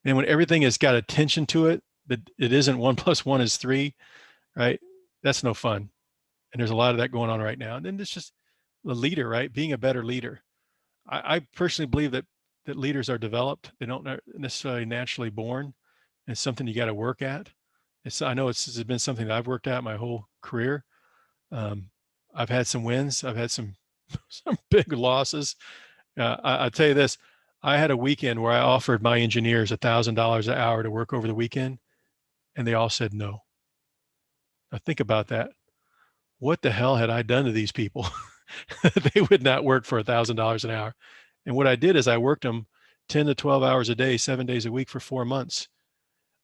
And when everything has got attention to it, but it isn't 1 + 1 is 3, right? That's no fun. And there's a lot of that going on right now. And then it's just the leader, right? Being a better leader. I personally believe that leaders are developed. They don't necessarily naturally born. It's something you got to work at. I know it's been something that I've worked at my whole career. I've had some wins. I've had some big losses. I'll tell you this. I had a weekend where I offered my engineers $1,000 an hour to work over the weekend, and they all said no. Now think about that. What the hell had I done to these people? They would not work for $1,000 an hour. And what I did is I worked them 10 to 12 hours a day, 7 days a week for 4 months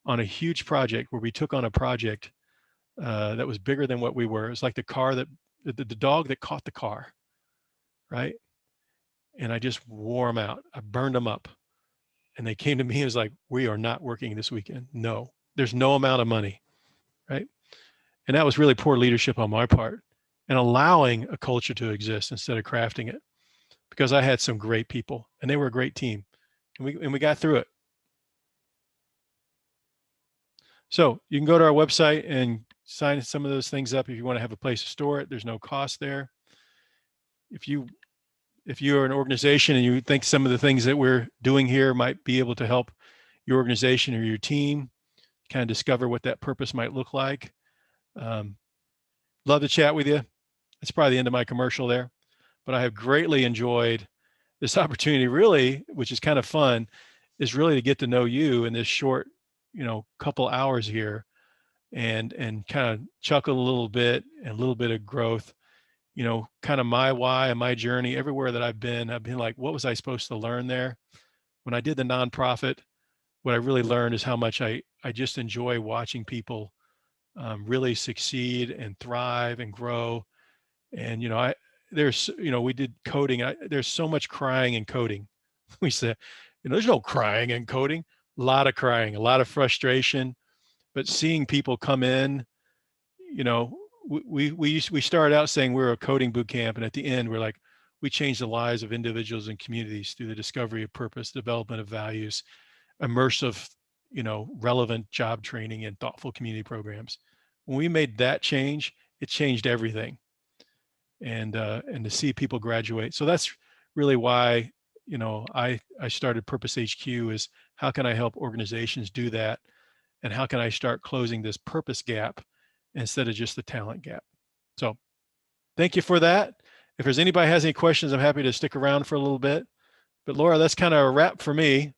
on a huge project where we took on a project that was bigger than what we were. It was like the dog that caught the car, right? And I just wore them out. I burned them up. And they came to me and was like, we are not working this weekend. No, there's no amount of money, right? And that was really poor leadership on my part, and allowing a culture to exist instead of crafting it, because I had some great people and they were a great team, and we got through it. So you can go to our website and sign some of those things up if you want to have a place to store it. There's no cost there. If you are an organization and you think some of the things that we're doing here might be able to help your organization or your team kind of discover what that purpose might look like, love to chat with you. That's probably the end of my commercial there, but I have greatly enjoyed this opportunity, really, which is kind of fun, is really to get to know you in this short, couple hours here, and kind of chuckle a little bit, and a little bit of growth, kind of my why and my journey. Everywhere that I've been like, what was I supposed to learn there? When I did the nonprofit, what I really learned is how much I just enjoy watching people really succeed and thrive and grow. And, we did coding. There's so much crying in coding. We said, there's no crying in coding, a lot of crying, a lot of frustration, but seeing people come in, we started out saying we're a coding boot camp, and at the end we're like, we change the lives of individuals and communities through the discovery of purpose, development of values, immersive, relevant job training, and thoughtful community programs. When we made that change, it changed everything. And to see people graduate, so that's really why I started Purpose HQ, is how can I help organizations do that, and how can I start closing this purpose gap instead of just the talent gap. So thank you for that. If there's anybody has any questions, I'm happy to stick around for a little bit. But Laura, that's kind of a wrap for me.